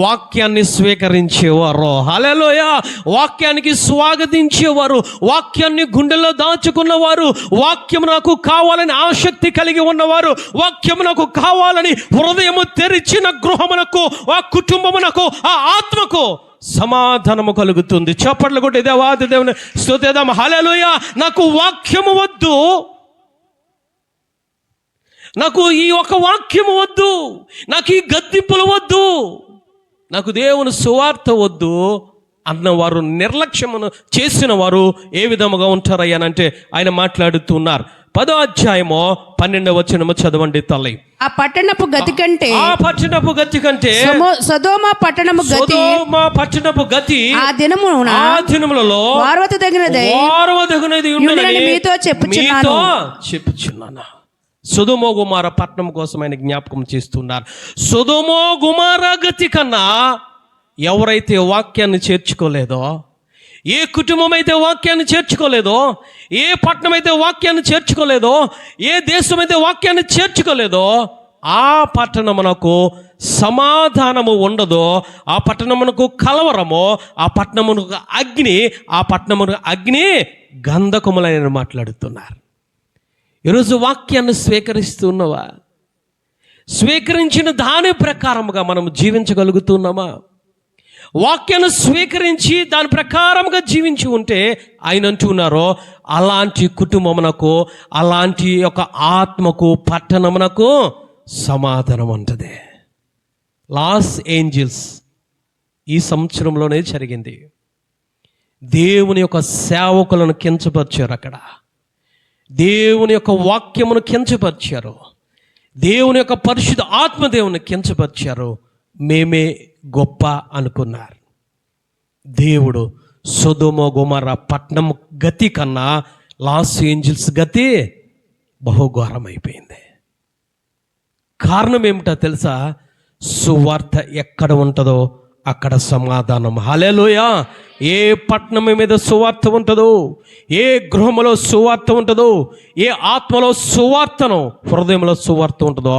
వాక్యాన్ని స్వీకరించేవారు. హల్లెలూయా. వాక్యానికి స్వాగతించేవారు, వాక్యాన్ని గుండెల్లో దాచుకున్నవారు, వాక్యం నాకు కావాలని ఆసక్తి కలిగి ఉన్నవారు, వాక్యం నాకు కావాలని హృదయము తెరిచిన గృహమునకు, ఆ కుటుంబమునకు, ఆ ఆత్మకు సమాధానము కలుగుతుంది. చప్పట్లు కొట్టి దేవాది దేవుని స్తుతిద్దాం. హల్లెలూయా. నాకు వాక్యము వద్దు, నాకు ఈ ఒక వాక్యము వద్దు, నాకు ఈ గద్దింపులు వద్దు, నాకు దేవుని సువార్త వద్దు అన్నవారు, నిర్లక్ష్యమును చేసిన వారు ఏ విధముగా ఉంటారయ్యానంటే ఆయన మాట్లాడుతున్నారు. 10వ అధ్యాయము 12వ వచనము చదవండి తల్లి. ఆ పట్టణపు గతి కంటే, ఆ పట్టణపు గతి కంటే సొదొమ పట్టణము గతి, సొదొమ పట్టణపు గతి ఆ దినములలో వారవదగినది ఉండునని మీతో చెప్పుచున్నాను. సొదొమ గుమార పట్టణం కోసం ఆయన జ్ఞాపకం చేస్తున్నారు. సొదొమ గుమార గతి కన్నా ఎవరైతే వాక్యాన్ని చేర్చుకోలేదో, ఏ కుటుంబం అయితే వాక్యాన్ని చేర్చుకోలేదో, ఏ పట్టణం అయితే వాక్యాన్ని చేర్చుకోలేదో, ఏ దేశం అయితే వాక్యాన్ని చేర్చుకోలేదో, ఆ పట్టణమునకు సమాధానము ఉండదో, ఆ పట్టణమునకు కలవరము, ఆ పట్టణమునకు అగ్ని, ఆ పట్టణమునకు అగ్ని గంధకములని మాట్లాడుతున్నారు. ఈరోజు వాక్యాన్ని స్వీకరిస్తున్నావా? స్వీకరించిన దాని ప్రకారముగా మనం జీవించగలుగుతున్నామా? వాక్యాన్ని స్వీకరించి దాని ప్రకారంగా జీవించి ఉంటే ఆయన అంటున్నారో అలాంటి కుటుంబమునకు, అలాంటి ఒక ఆత్మకు, పట్టణమునకు సమాధానం ఉంటుంది. లాస్ ఏంజల్స్ ఈ సంవత్సరంలోనే జరిగింది. దేవుని యొక్క సేవకులను కించపరిచారు, అక్కడ దేవుని యొక్క వాక్యమును కించపరిచారు, దేవుని యొక్క పరిశుద్ధ ఆత్మదేవుని కించపరిచారు. మేమే గొప్ప అనుకున్నారు. దేవుడు సొదొమ గొమొర్రా పట్టణం గతి కన్నా లాస్ ఏంజల్స్ గతి బహుఘోరమైపోయింది. కారణం ఏమిటో తెలుసా? సువార్త ఎక్కడ ఉంటుందో అక్కడ సమాధానం. హల్లెలూయా. ఏ పట్టణం మీద సువార్త ఉంటుందో, ఏ గృహంలో సువార్త ఉంటుందో, ఏ ఆత్మలో సువార్తను, హృదయంలో సువార్త ఉంటుందో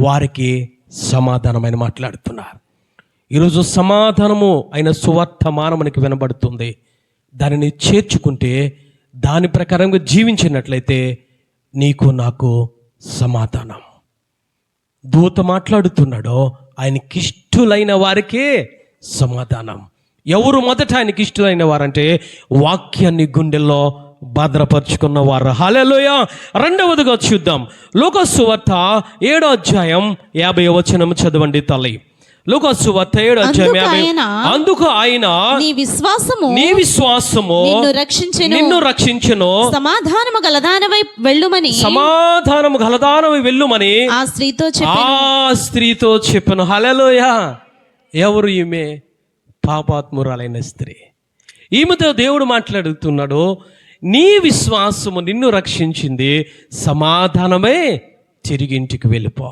వారికి సమాధానమైన మాట్లాడుతున్నారు. ఈరోజు సమాధానము అయిన సువర్తమానం మనకి వినబడుతుంది. దానిని చేర్చుకుంటే, దాని ప్రకారంగా జీవించినట్లయితే నీకు నాకు సమాధానం. దూత మాట్లాడుతున్నాడో ఆయనకి ఇష్టులైన వారికే సమాధానం. ఎవరు మొదట ఆయనకి ఇష్టులైన వారంటే వాక్యాన్ని గుండెల్లో భద్రపరుచుకున్న వారు. హల్లెలూయా. రెండవదిగా చూద్దాం, లూకాసు సువార్త 7వ అధ్యాయం 50వ వచనం చదవండి తల్లి. లూకాసు సువార్త 7వ అధ్యాయం 50. అందుకు ఆయన నీ విశ్వాసము నిన్ను రక్షించెను, సమాధానము గలదానవై వెళ్ళుమని ఆ స్త్రీతో చెప్పెను. హల్లెలూయా. ఎవరు ఈమె? పాపాత్మురాలైన స్త్రీ. ఈమెతో దేవుడు మాట్లాడుతున్నాడు, నీ విశ్వాసము నిన్ను రక్షించింది, సమాధానమే, తిరిగి ఇంటికి వెళ్ళిపో.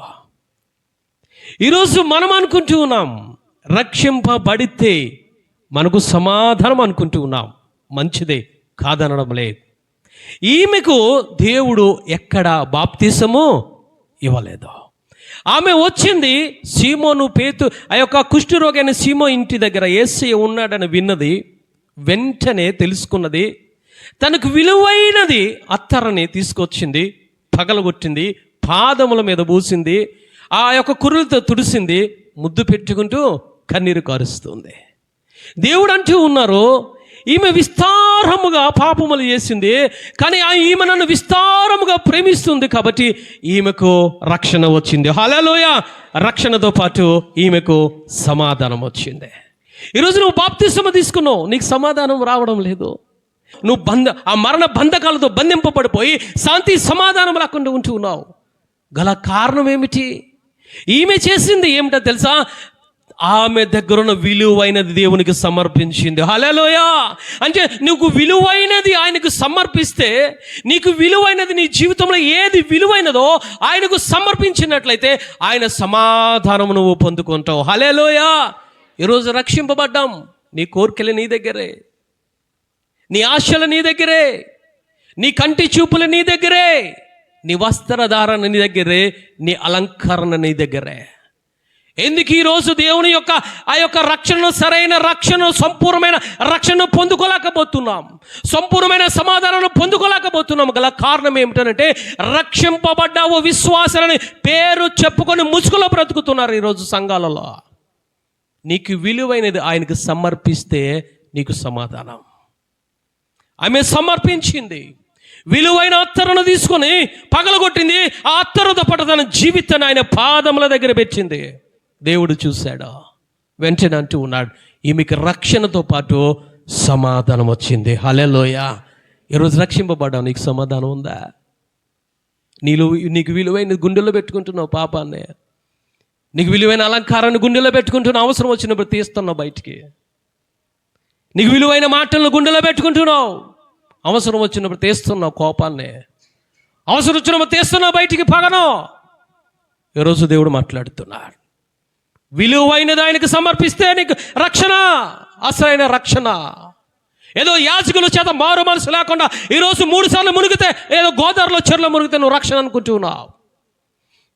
ఈరోజు మనం అనుకుంటూ ఉన్నాం రక్షింపబడితే మనకు సమాధానం అనుకుంటూ ఉన్నాం. మంచిదే, కాదనడం లేదు. ఈమెకు దేవుడు ఎక్కడ బాప్తిసము ఇవ్వలేదు. ఆమె వచ్చింది సీమోను ఆ యొక్క కుష్ఠరోగైన సీమో ఇంటి దగ్గర యేసయ్య ఉన్నాడని విన్నది, వెంటనే తెలుసుకున్నది. తనకు విలువైనది అత్తరని తీసుకొచ్చింది, పగలగొట్టింది, పాదముల మీద పూసింది, ఆ యొక్క కురులతో తుడిసింది, ముద్దు పెట్టుకుంటూ కన్నీరు కారుస్తుంది. దేవుడు అంటూ ఉన్నారు, ఈమె విస్తారముగా పాపములు చేసింది, కానీ ఈమె నన్ను విస్తారముగా ప్రేమిస్తుంది కాబట్టి ఈమెకు రక్షణ వచ్చింది. హల్లెలూయా. రక్షణతో పాటు ఈమెకు సమాధానం వచ్చింది. ఈరోజు నువ్వు బాప్తిస్మం తీసుకున్నావు, నీకు సమాధానం రావడం లేదు. నువ్వు ఆ మరణ బంధకాలతో బంధింపబడిపోయి శాంతి సమాధానం లేకుండా ఉంటూ ఉన్నావు. గల కారణం ఏమిటి? ఈమె చేసింది ఏమిటో తెలుసా? ఆమె దగ్గరున్న విలువైనది దేవునికి సమర్పించింది. హల్లెలూయా. అంటే నువ్వు విలువైనది ఆయనకు సమర్పిస్తే, నీకు విలువైనది నీ జీవితంలో ఏది విలువైనదో ఆయనకు సమర్పించినట్లయితే ఆయన సమాధానం నువ్వు పొందుకుంటావు. హల్లెలూయా. ఈరోజు రక్షింపబడ్డాం, నీ కోరికలు నీ దగ్గరే, నీ ఆశలు నీ దగ్గరే, నీ కంటి చూపులు నీ దగ్గరే, నీ వస్త్రధారణ నీ దగ్గరే, నీ అలంకరణ నీ దగ్గరే. ఎందుకు ఈరోజు దేవుని యొక్క ఆ యొక్క రక్షణను, సరైన రక్షణ, సంపూర్ణమైన రక్షణను పొందుకోలేకపోతున్నాం, సంపూర్ణమైన సమాధానాన్ని పొందుకోలేకపోతున్నాం? గల కారణం ఏమిటంటే రక్షింపబడ్డావు విశ్వాసాలని పేరు చెప్పుకొని ముసుగులో బ్రతుకుతున్నారు ఈరోజు సంఘాలలో. నీకు విలువైనది ఆయనకు సమర్పిస్తే నీకు సమాధానం. ఆమె సమర్పించింది, విలువైన అత్తరును తీసుకొని పగలగొట్టింది. ఆ అత్తరుతో పాటు తన జీవితాన్ని ఆయన పాదముల దగ్గర పెట్టింది. దేవుడు చూశాడు, వెంటనే అంటూ ఉన్నాడు, ఈమెకి రక్షణతో పాటు సమాధానం వచ్చింది. హల్లెలూయా. ఈరోజు రక్షింపబడ్డావు, నీకు సమాధానం ఉందా? నీకు విలువైన గుండెలో పెట్టుకుంటున్నావు పాపాన్ని, నీకు విలువైన అలంకారాన్ని గుండెలో పెట్టుకుంటున్నావు, అవసరం వచ్చినప్పుడు తీస్తున్నావు బయటికి. నీకు విలువైన మాటలను గుండెలో పెట్టుకుంటున్నావు, అవసరం వచ్చినప్పుడు తీస్తున్నావు కోపాన్ని, అవసరం వచ్చినప్పుడు తీస్తున్నావు బయటికి పగను. ఈరోజు దేవుడు మాట్లాడుతున్నాడు, విలువైనది ఆయనకు సమర్పిస్తే నీకు రక్షణ, అసలైన రక్షణ. ఏదో యాజకుల చేత మారు మనసు లేకుండా ఈరోజు 3 సార్లు మునిగితే, ఏదో గోదావరిలో చెరులో మునిగితే నువ్వు రక్షణ అనుకుంటున్నావు.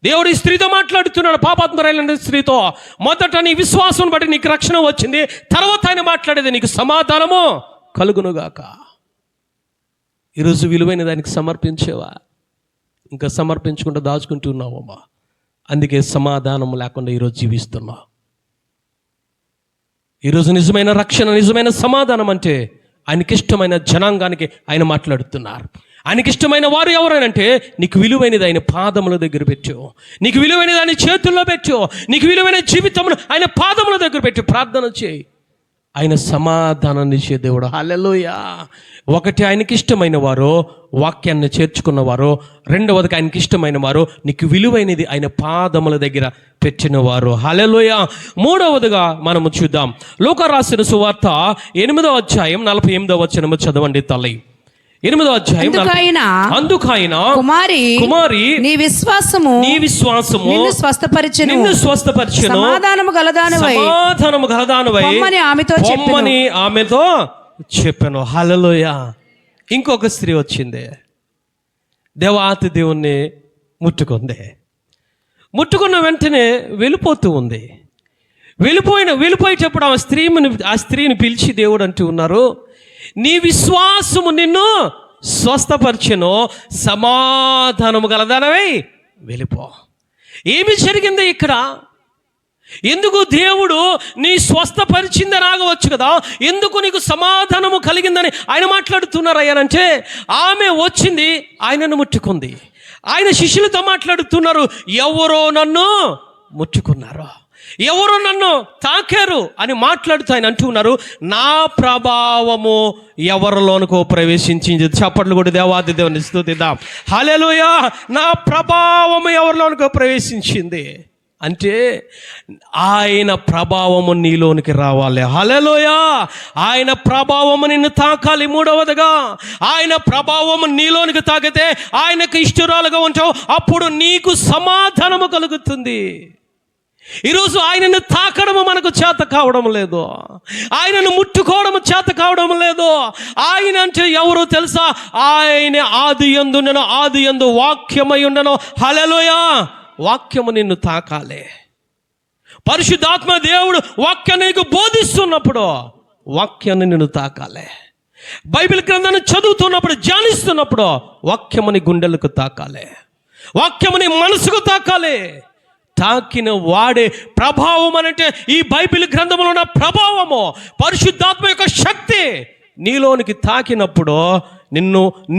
దేవుడు ఈ స్త్రీతో మాట్లాడుతున్నాడు, పాపాత్మరైన స్త్రీతో. మొదట నీ విశ్వాసం బట్టి నీకు రక్షణ వచ్చింది, తర్వాత ఆయన మాట్లాడేది నీకు సమాధానము కలుగునుగాక. ఈరోజు విలువైన దానికి సమర్పించేవా? ఇంకా సమర్పించకుండా దాచుకుంటున్నావమ్మా. అందుకే సమాధానం లేకుండా ఈరోజు జీవిస్తున్నావు. ఈరోజు నిజమైన రక్షణ, నిజమైన సమాధానం అంటే ఆయనకిష్టమైన జనాంగానికి ఆయన మాట్లాడుతున్నారు. ఆయనకిష్టమైన వారు ఎవరైనంటే నీకు విలువైనది ఆయన పాదముల దగ్గర పెట్టు, నీకు విలువైనది ఆయన చేతుల్లో పెట్టు, నీకు విలువైన జీవితమును ఆయన పాదముల దగ్గర పెట్టి ప్రార్థన చేయి. ఆయన సమాధానాన్ని ఇచ్చే దేవుడు. హల్లెలూయా. ఒకటి ఆయనకి ఇష్టమైన వారు, వాక్యాన్ని చేర్చుకున్నవారు. రెండవదిగా ఆయనకి ఇష్టమైన వారు, నీకు విలువైనది ఆయన పాదముల దగ్గర పెట్టినవారు. హల్లెలూయా. మూడవదిగా మనము చూద్దాం, లూకా రాసిన సువార్త 8వ అధ్యాయం 48వ వచనము చదవండి తల్లి. 8వ అధ్యాయం. అందుకైన కుమారి నీ విశ్వాసము నిన్ను స్వస్థపరిచెను, సమాధానము గలదానివై ఆమెతో చెప్పాను. హల్లెలూయా. ఇంకొక స్త్రీ వచ్చింది, దేవాతి దేవుణ్ణి ముట్టుకున్న వెంటనే వెళ్ళిపోతూ ఉంది. వెళ్ళిపోయేటప్పుడు ఆ స్త్రీని పిలిచి దేవుడు అంటూ ఉన్నారు, నీ విశ్వాసము నిన్ను స్వస్థపరిచెను, సమాధానము గలదానవై వెళ్ళిపో. ఏమి జరిగింది ఇక్కడ? ఎందుకు దేవుడు నీ స్వస్థపరిచిందని ఆగవచ్చు కదా, ఎందుకు నీకు సమాధానము కలిగిందని ఆయన మాట్లాడుతున్నారు అయ్యానంటే, ఆమె వచ్చింది, ఆయనను ముట్టుకుంది. ఆయన శిష్యులతో మాట్లాడుతున్నారు, ఎవరో నన్ను ముట్టుకున్నారు, ఎవరో నన్ను తాకారు అని మాట్లాడుతూ ఆయన అంటున్నారు, నా ప్రభావము ఎవరిలోనికో ప్రవేశించింది. చప్పట్లు కూడా దేవాది దేవుని స్తుతిద్దాం. హల్లెలూయా. నా ప్రభావము ఎవరిలోనికో ప్రవేశించింది అంటే ఆయన ప్రభావము నీలోనికి రావాలి. హల్లెలూయా. ఆయన ప్రభావము నిన్ను తాకాలి. మూడవదిగా ఆయన ప్రభావము నీలోనికి తాకితే ఆయనకు ఇష్టరాలుగా ఉంటావు, అప్పుడు నీకు సమాధానము కలుగుతుంది. ఈరోజు ఆయనను తాకడము మనకు చేత కావడం లేదు, ఆయనను ముట్టుకోవడం చేత కావడం లేదు. ఆయన అంటే ఎవరో తెలుసా? ఆయన ఆది యందు వాక్యమై ఉండను. హల్లెలూయా. వాక్యము నిన్ను తాకాలి. పరిశుద్ధాత్మ దేవుడు వాక్యాన్ని నీకు బోధిస్తున్నప్పుడు వాక్యాన్ని నిన్ను తాకాలి. బైబిల్ గ్రంథాన్ని చదువుతున్నప్పుడు, ధ్యానిస్తున్నప్పుడు వాక్యముని గుండెలకు తాకాలి, వాక్యముని మనసుకు తాకాలి. తాకిన వాడే ప్రభావం అంటే ఈ బైబిల్ గ్రంథంలో ఉన్న ప్రభావము, పరిశుద్ధాత్మ యొక్క శక్తి నీలోనికి తాకినప్పుడు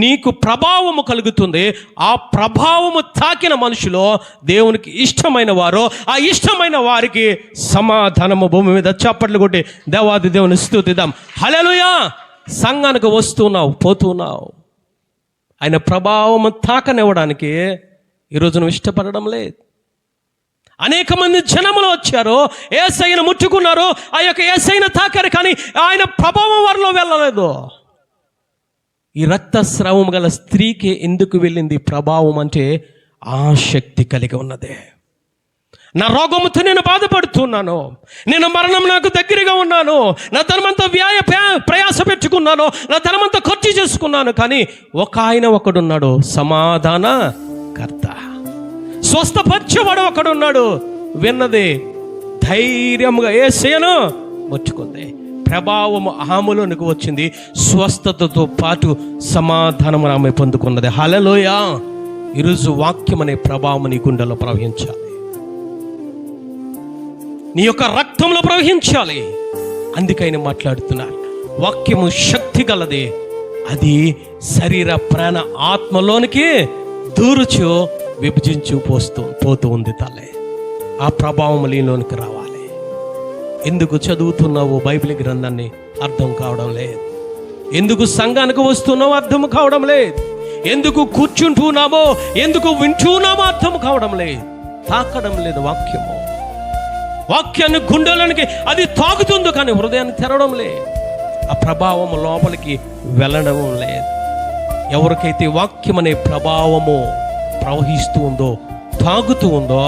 నీకు ప్రభావము కలుగుతుంది. ఆ ప్రభావము తాకిన మనుషులు దేవునికి ఇష్టమైన వారు, ఆ ఇష్టమైన వారికి సమాధానము భూమి మీద. చప్పట్లు కొట్టి దేవాది దేవుని స్తుతిద్దాం. హల్లెలూయా. సంఘానికి వస్తున్నావు, పోతున్నావు, ఆయన ప్రభావము తాకనివ్వడానికి ఈరోజు నువ్వు ఇష్టపడడం లేదు. అనేక మంది జనములు వచ్చారు, యేసయ్యను ముట్టుకున్నారు, ఆ యొక్క యేసయ్యను తాకారు, కానీ ఆయన ప్రభావం వారిలో వెళ్ళలేదు. ఈ రక్తస్రావం గల స్త్రీకి ఎందుకు వెళ్ళింది ప్రభావం అంటే ఆసక్తి కలిగి ఉన్నది. నా రోగముతో నేను బాధపడుతున్నాను, నేను మరణం నాకు దగ్గరగా ఉన్నాను, నా ధనమంతా ప్రయాస పెట్టుకున్నాను, నా ధనమంతా ఖర్చు చేసుకున్నాను. కానీ ఒకడున్నాడు, సమాధానకర్త, స్వస్థపరిచేవాడు ఒకడున్నాడు. విన్నది ధైర్యంగా యేసయ్యను ముట్టుకుంది. ప్రభావము ఆమెలోనికి వచ్చింది. స్వస్థతతో పాటు సమాధానం ఆమె పొందుకున్నది. హల్లెలూయా. ఈరోజు వాక్యం అనే ప్రభావం నీ గుండెలో ప్రవహించాలి, నీ యొక్క రక్తంలో ప్రవహించాలి. అందుకైనా మాట్లాడుతున్నారు. వాక్యము శక్తి గలది, అది శరీర ప్రాణ ఆత్మలోనికి దూరుచు విభజించు పోతూ ఉంది తల్లి. ఆ ప్రభావం నీలోనికి రావాలి. ఎందుకు చదువుతున్నావో బైబిల్ గ్రంథాన్ని అర్థం కావడం లేదు, ఎందుకు సంఘానికి వస్తున్నావో అర్థం కావడం లేదు, ఎందుకు కూర్చుంటున్నామో, ఎందుకు వింటున్నామో అర్థం కావడం లేదు, తాకడం లేదు. వాక్యాన్ని గుండెలోనికి అది తాకుతుంది, కానీ హృదయాన్ని తెరవడం లేదు. ఆ ప్రభావం లోపలికి వెళ్ళడం లేదు. ఎవరికైతే వాక్యం అనే ప్రభావము ప్రవహిస్తూ ఉందో, తాగుతూ ఉందో,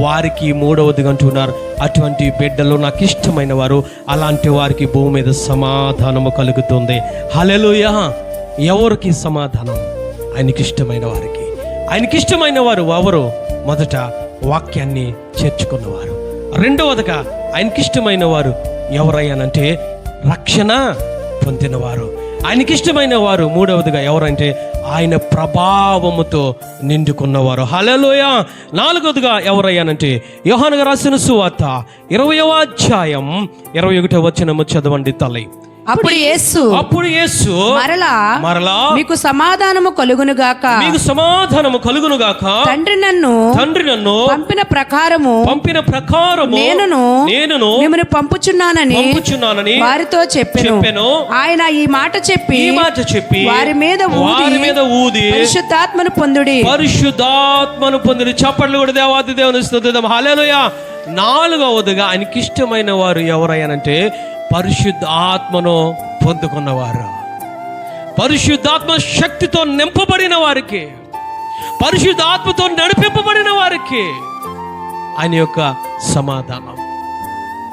వారికి మూడవదిగా అంటున్నారు, అటువంటి బిడ్డలు నాకు ఇష్టమైన వారు, అలాంటి వారికి భూమి మీద సమాధానము కలుగుతుంది. హల్లెలూయా. ఎవరికి సమాధానం? ఆయనకి ఇష్టమైన వారికి. ఆయనకి ఇష్టమైన వారు ఎవరు? మొదట వాక్యాన్ని చేర్చుకున్నవారు. రెండవదిగా ఆయనకి ఇష్టమైన వారు ఎవరయ్యానంటే రక్షణ పొందినవారు. ఆయనకి ఇష్టమైన వారు మూడవదిగా ఎవరంటే ఆయన ప్రభావముతో నిండుకున్నవారు. హల్లెలూయా. నాలుగవదిగా ఎవరయ్యానంటే యోహాను రాసిన సువార్త 20వ అధ్యాయం 21వ వచనము చదవండి తల్లి. అప్పుడు యేసు మరలా మీకు సమాధానము కలుగునుగాక, తండ్రి నన్ను పంపిన ప్రకారము నేను మిమ్మల్ని పంపుచున్నానని వారితో చెప్పెను. ఆయన ఈ మాట చెప్పి వారి మీద ఊది పరిశుద్ధాత్మను పొందుడి. చప్పట్లు కూడా దేవాది దేవుని స్తుతిద్దాం. హల్లెలూయా. నాలుగవదిగా ఆయనకి ఇష్టమైన వారు ఎవరయ్యానంటే పరిశుద్ధ ఆత్మను పొందుకున్నవారు, పరిశుద్ధాత్మ శక్తితో నింపబడిన వారికి, పరిశుద్ధ ఆత్మతో నడిపింపబడిన వారికి ఆయన యొక్క సమాధానం.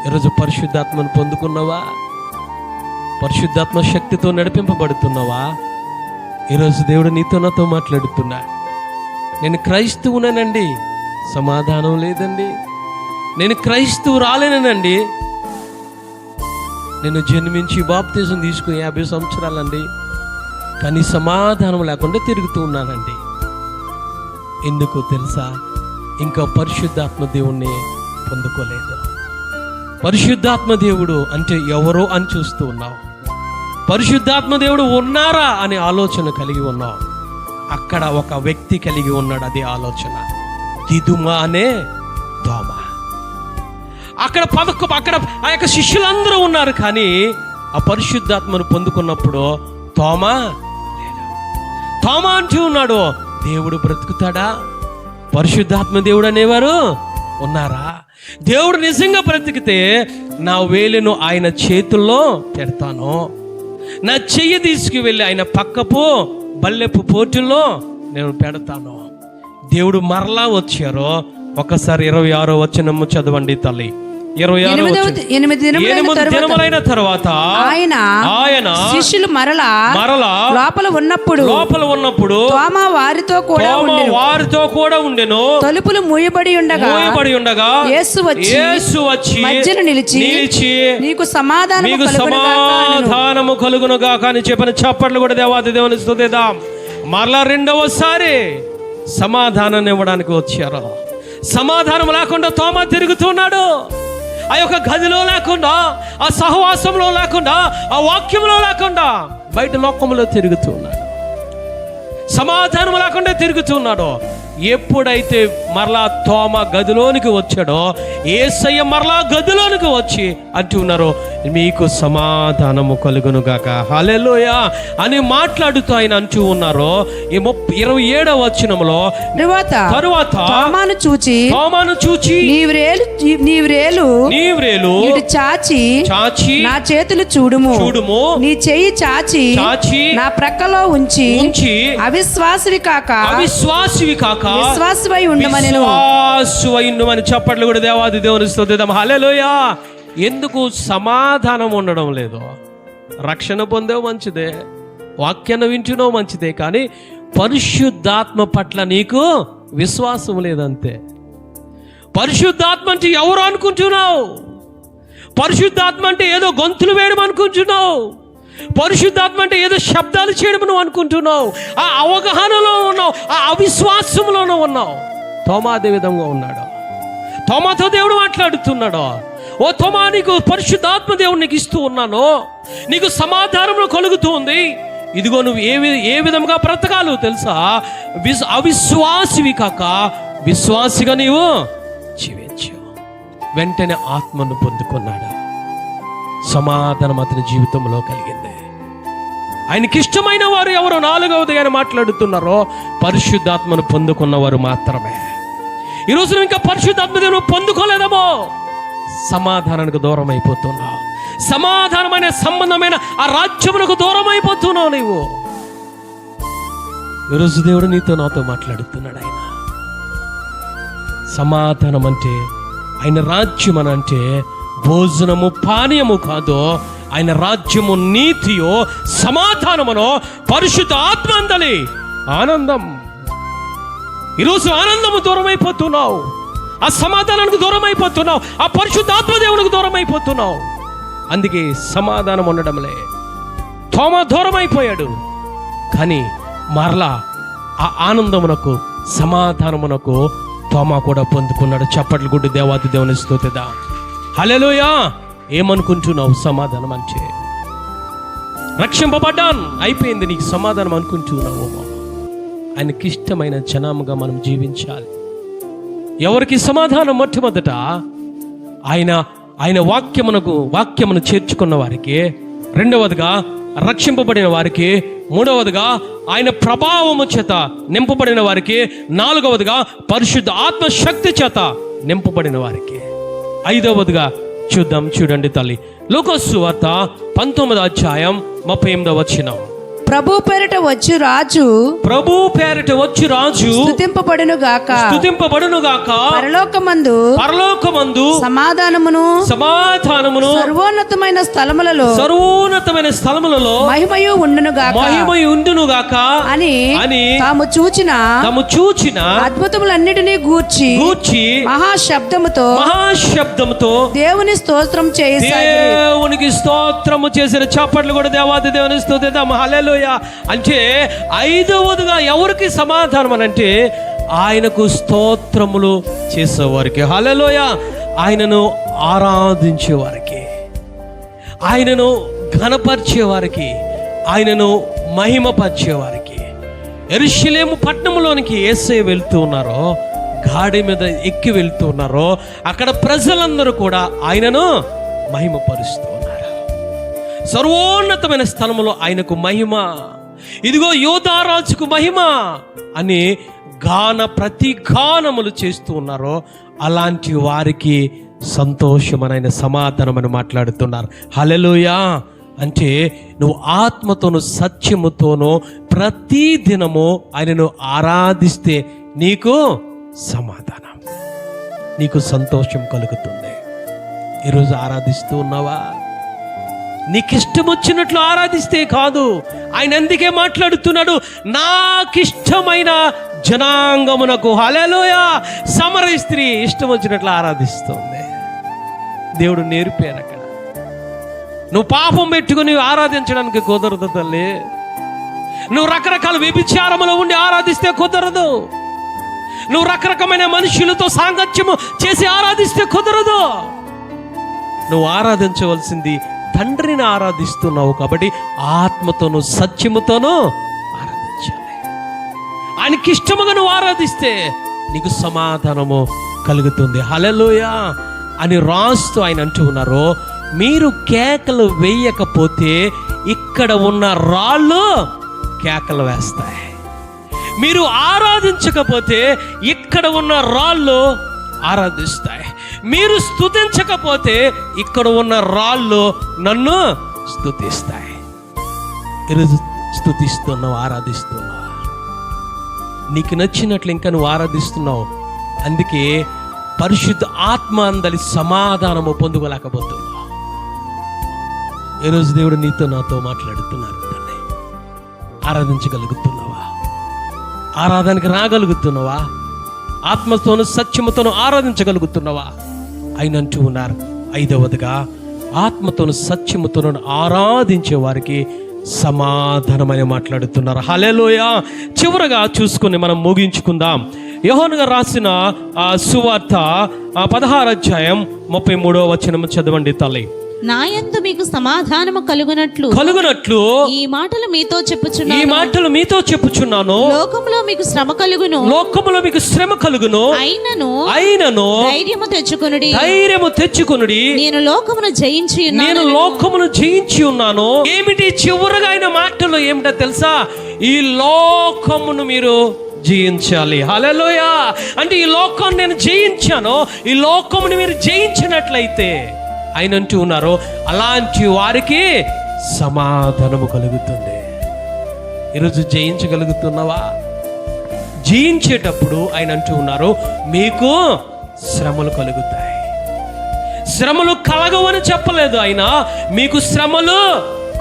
ఈరోజు పరిశుద్ధాత్మను పొందుకున్నావా? పరిశుద్ధాత్మ శక్తితో నడిపింపబడుతున్నావా? ఈరోజు దేవుడు నీతో నాతో మాట్లాడుతున్నా. నేను క్రైస్తవునేనండి, సమాధానం లేదండి. నేను క్రైస్తవు రాలేనండి, నేను జన్మించి బాప్తిజం తీసుకుని 50 సంవత్సరాలండి, కానీ సమాధానం లేకుండా తిరుగుతూ ఉన్నానండి. ఎందుకో తెలుసా? ఇంకా పరిశుద్ధాత్మ దేవుణ్ణి పొందుకోలేదు. పరిశుద్ధాత్మ దేవుడు అంటే ఎవరో అని చూస్తూ ఉన్నావు. పరిశుద్ధాత్మ దేవుడు ఉన్నారా అనే ఆలోచన కలిగి ఉన్నావు. అక్కడ ఒక వ్యక్తి కలిగి ఉన్నాడు అదే ఆలోచన, దిదుమా అనే దోమ. అక్కడ ఆ యొక్క శిష్యులందరూ ఉన్నారు, కానీ ఆ పరిశుద్ధాత్మను పొందుకున్నప్పుడు తోమా లేడు. తోమా అంటూ ఉన్నాడు, దేవుడు బ్రతుకుతాడా? పరిశుద్ధాత్మ దేవుడు అనేవారు ఉన్నారా? దేవుడు నిజంగా బ్రతికితే నా వేలును ఆయన చేతుల్లో పెడతాను, నా చెయ్యి తీసుకువెళ్ళి ఆయన పక్కపు బల్లెపు పోటుల్లో నేను పెడతాను. దేవుడు మరలా వచ్చారు. ఒకసారి 26వ వచనము చదవండి తల్లి. 8 దినములైన తరువాత ఆయన శిష్యులు మరలా లోపల ఉన్నప్పుడు తోమా వారితో కూడా ఉండెను. తలుపులు మూయబడి ఉండగా యేసు వచ్చి మధ్యన నిలిచి నీకు సమాధానము కలుగునుగాక అని చెప్పిన చప్పట్లు కూడా దేవాది దేవుని స్తుతిద్దాం. మరలా రెండవసారి సమాధానాన్ని ఇవ్వడానికి వచ్చారు. సమాధానం లేకుండా తోమా తిరుగుతున్నాడు. ఆ యొక్క గదిలో లేకుండా, ఆ సహవాసంలో లేకుండా, ఆ వాక్యంలో లేకుండా బయట లోకంలో తిరుగుతున్నాడు. సమాధానం లేకుండా తిరుగుతున్నాడు. ఎప్పుడైతే మరలా తోమా గదిలోనికి వచ్చాడో యేసయ్య మరలా గదిలోనికి వచ్చి అంటున్నారు, మీకు సమాధానము కలుగును గాక. హల్లెలూయా అని మాట్లాడుతూ ఆయన అంటూ ఉన్నారు. ఈ 27వ వచనంలో తరువాత తోమాను చూచి నీవ్రేలు ఇటు చాచి నా చేతులు చూడుము నీ చెయ్యి చాచి నా ప్రక్కలో ఉంచి అవిశ్వాసివి కాక విశ్వాసివై ఉండమని చప్పట్లు కూడా దేవాది దేవుని స్తుతిద్దాం. హల్లెలూయా. ఎందుకు సమాధానం ఉండడం లేదు? రక్షణ పొందేవు మంచిదే, వాక్యాన్ని వింటున్నావు మంచిదే, కానీ పరిశుద్ధాత్మ పట్ల నీకు విశ్వాసం లేదంతే. పరిశుద్ధాత్మ అంటే ఎవరు అనుకుంటున్నావు? పరిశుద్ధాత్మ అంటే ఏదో గొంతులు వేయడం అనుకుంటున్నావు. పరిశుద్ధాత్మ అంటే ఏదో శబ్దాలు చేయడం నువ్వు అనుకుంటున్నావు. ఆ అవగాహనలో ఉన్నావు, ఆ అవిశ్వాసంలోనూ ఉన్నావు. తోమా అదే విధంగా ఉన్నాడు. తోమాతో దేవుడు మాట్లాడుతున్నాడు. ఓ తోమా, నీకు పరిశుద్ధాత్మ దేవుడు నీకు ఇస్తూ ఉన్నాను, నీకు సమాధానం కలుగుతూ ఉంది. ఇదిగో నువ్వు ఏ విధంగా బ్రతకాలో తెలుసా? అవిశ్వాసివి కాక విశ్వాసిగా నీవు జీవించు. వెంటనే ఆత్మను పొందుకున్నాడు. సమాధానం అతని జీవితంలో కలిగింది. ఆయనకి ఇష్టమైన వారు ఎవరు? 4వది ఆయన మాట్లాడుతున్నారో పరిశుద్ధాత్మను పొందుకున్నవారు మాత్రమే. ఈరోజు నువ్వు ఇంకా పరిశుద్ధాత్మ దేవుని పొందుకోలేదేమో, సమాధానానికి దూరం అయిపోతున్నావు. సమాధానమైన సంబంధమైన ఆ రాజ్యమునకు దూరం అయిపోతున్నావు నీవు. ఈరోజు దేవుడు నీతో నాతో మాట్లాడుతున్నాడు. ఆయన సమాధానం అంటే, ఆయన రాజ్యం అని అంటే భోజనము పానీయము కాదు. ఆయన రాజ్యము నీతియో సమాధానమునో పరిశుద్ధ ఆత్మ అందలి ఆనందం. ఈరోజు ఆనందము దూరం అయిపోతున్నావు, ఆ సమాధానానికి దూరం అయిపోతున్నావు, ఆ పరిశుద్ధ ఆత్మదేవునికి దూరం అయిపోతున్నావు. అందుకే సమాధానం ఉండడంలే. తోమా దూరం అయిపోయాడు, కానీ మరలా ఆ ఆనందమునకు సమాధానమునకు తోమా కూడా పొందుకున్నాడు. చప్పట్లు కొట్టి దేవాది దేవుని స్తుతిద్దా. హల్లెలూయా. ఏమనుకుంటున్నావు? సమాధానం అంటే రక్షింపబడ్డాను అయిపోయింది, నీకు సమాధానం అనుకుంటున్నావు. ఆయనకి ఇష్టమైన జనముగా మనం జీవించాలి. ఎవరికి సమాధానం? మొట్టమొదట ఆయన వాక్యమును చేర్చుకున్న వారికి, రెండవదిగా రక్షింపబడిన వారికి, మూడవదిగా ఆయన ప్రభావము చేత నింపబడిన వారికి, నాలుగవదిగా పరిశుద్ధ ఆత్మశక్తి చేత నింపబడిన వారికి, ఐదవదిగా చూడండి తల్లి, లూకా సువార్త 19వ అధ్యాయం 38వ వచనం. ప్రభు పేరిట వచ్చు రాజు స్తుతింపబడును గాక పరలోకమందు సమాధానమును సర్వోన్నతమైన స్థలములలో మహిమయు ఉండును గాక అని తాము చూచిన అద్భుతములన్నిటినీ గూర్చి మహాశబ్దముతో దేవునికి స్తోత్రము చేసిన. చప్పట్లు కూడా దేవాది దేవుని స్తుతిద్దాం. హల్లెలూయా. అంటే ఐదవదిగా ఎవరికి సమాధానం అని అంటే ఆయనకు స్తోత్రములు చేసేవారికి. హల్లెలూయా. ఆయనను ఆరాధించేవారికి, ఆయనను ఘనపరిచేవారికి, ఆయనను మహిమపరిచేవారికి. యెరూషలేము పట్టణంలోనికి యేసయ్య వెళ్తూ ఉన్నారో, గాడి మీద ఎక్కి వెళ్తూ ఉన్నారో, అక్కడ ప్రజలందరూ కూడా ఆయనను మహిమపరుస్తూ ఉన్నారు. సర్వోన్నతమైన స్థలములో ఆయనకు మహిమ, ఇదిగో యోధారాజుకు మహిమ అని ప్రతిగానములు చేస్తూ ఉన్నారో అలాంటి వారికి సంతోషమైన సమాధానమని మాట్లాడుతున్నారు. హల్లెలూయా. అంటే నువ్వు ఆత్మతోను సత్యముతోనూ ప్రతి దినము ఆయనను ఆరాధిస్తే నీకు సమాధానం, నీకు సంతోషం కలుగుతుంది. ఈరోజు ఆరాధిస్తూ ఉన్నావా? నీకు ఇష్టం వచ్చినట్లు ఆరాధిస్తే కాదు. ఆయన అందుకే మాట్లాడుతున్నాడు, నాకిష్టమైన జనాంగమునకు. హల్లెలూయా. సమరయ స్త్రీ ఇష్టం వచ్చినట్లు ఆరాధిస్తుంది. దేవుడు నేర్పారు అక్కడ. నువ్వు పాపం పెట్టుకుని ఆరాధించడానికి కుదరదు తల్లి. నువ్వు రకరకాల వ్యభిచారములో ఉండి ఆరాధిస్తే కుదరదు. నువ్వు రకరకమైన మనుషులతో సాంగత్యము చేసి ఆరాధిస్తే కుదరదు. నువ్వు ఆరాధించవలసింది తండ్రిని ఆరాధిస్తున్నావు కాబట్టి ఆత్మతోనూ సత్యముతోనూ ఆరాధించాలి. ఆయనకి ఇష్టముగా నువ్వు ఆరాధిస్తే నీకు సమాధానము కలుగుతుంది. హల్లెలూయా అని రాస్తూ ఆయన అంటూ ఉన్నారు, మీరు కేకలు వేయకపోతే ఇక్కడ ఉన్న రాళ్ళు కేకలు వేస్తాయి. మీరు ఆరాధించకపోతే ఇక్కడ ఉన్న రాళ్ళు ఆరాధిస్తాయి. మీరు స్తుతించకపోతే ఇక్కడ ఉన్న రాళ్ళు నన్ను స్తుతిస్తాయి. ఈరోజు స్తుతిస్తున్నావు, ఆరాధిస్తున్నావు, నీకు నచ్చినట్లు ఇంకా నువ్వు ఆరాధిస్తున్నావు. అందుకే పరిశుద్ధ ఆత్మ అందలి సమాధానము పొందుకోలేకపోతున్నావు. ఈరోజు దేవుడు నీతో నాతో మాట్లాడుతున్నారు. తల్లి, ఆరాధించగలుగుతున్నావా? ఆరాధనకి రాగలుగుతున్నావా? ఆత్మతోను సత్యముతోను ఆరాధించగలుగుతున్నావా? ఆయన అంటూ ఉన్నారు, 5వదిగా ఆత్మతోను సత్యముతోను ఆరాధించే వారికి సమాధానమని మాట్లాడుతున్నారు. హల్లెలూయా. చివరగా చూసుకుని మనం ముగించుకుందాం. యోహాను గారు రాసిన సువార్త 16వ అధ్యాయం 33వ వచనం చదవండి తల్లి. నాయందు మీకు సమాధానము కలుగునట్లు ఈ మాటలు మీతో చెప్పుచున్నాను. లోకములో మీకు శ్రమ కలుగును. అయినను ధైర్యము తెచ్చుకొనుడి. నేను లోకమును జయించి ఉన్నాను. ఏమిటి చివరగా ఆయన మాటలు ఏమిటో తెలుసా? ఈ లోకమును మీరు జయించాలి. హల్లెలూయా. అంటే ఈ లోకం నేను జయించాను, ఈ లోకమును మీరు జయించినట్లయితే ఆయన అంటూ ఉన్నారు, అలాంటి వారికి సమాధానము కలుగుతుంది. ఈరోజు జయించగలుగుతున్నావా? జయించేటప్పుడు ఆయన అంటూ ఉన్నారు, మీకు శ్రమలు కలుగుతాయి. శ్రమలు కలగవని చెప్పలేదు ఆయన, మీకు శ్రమలు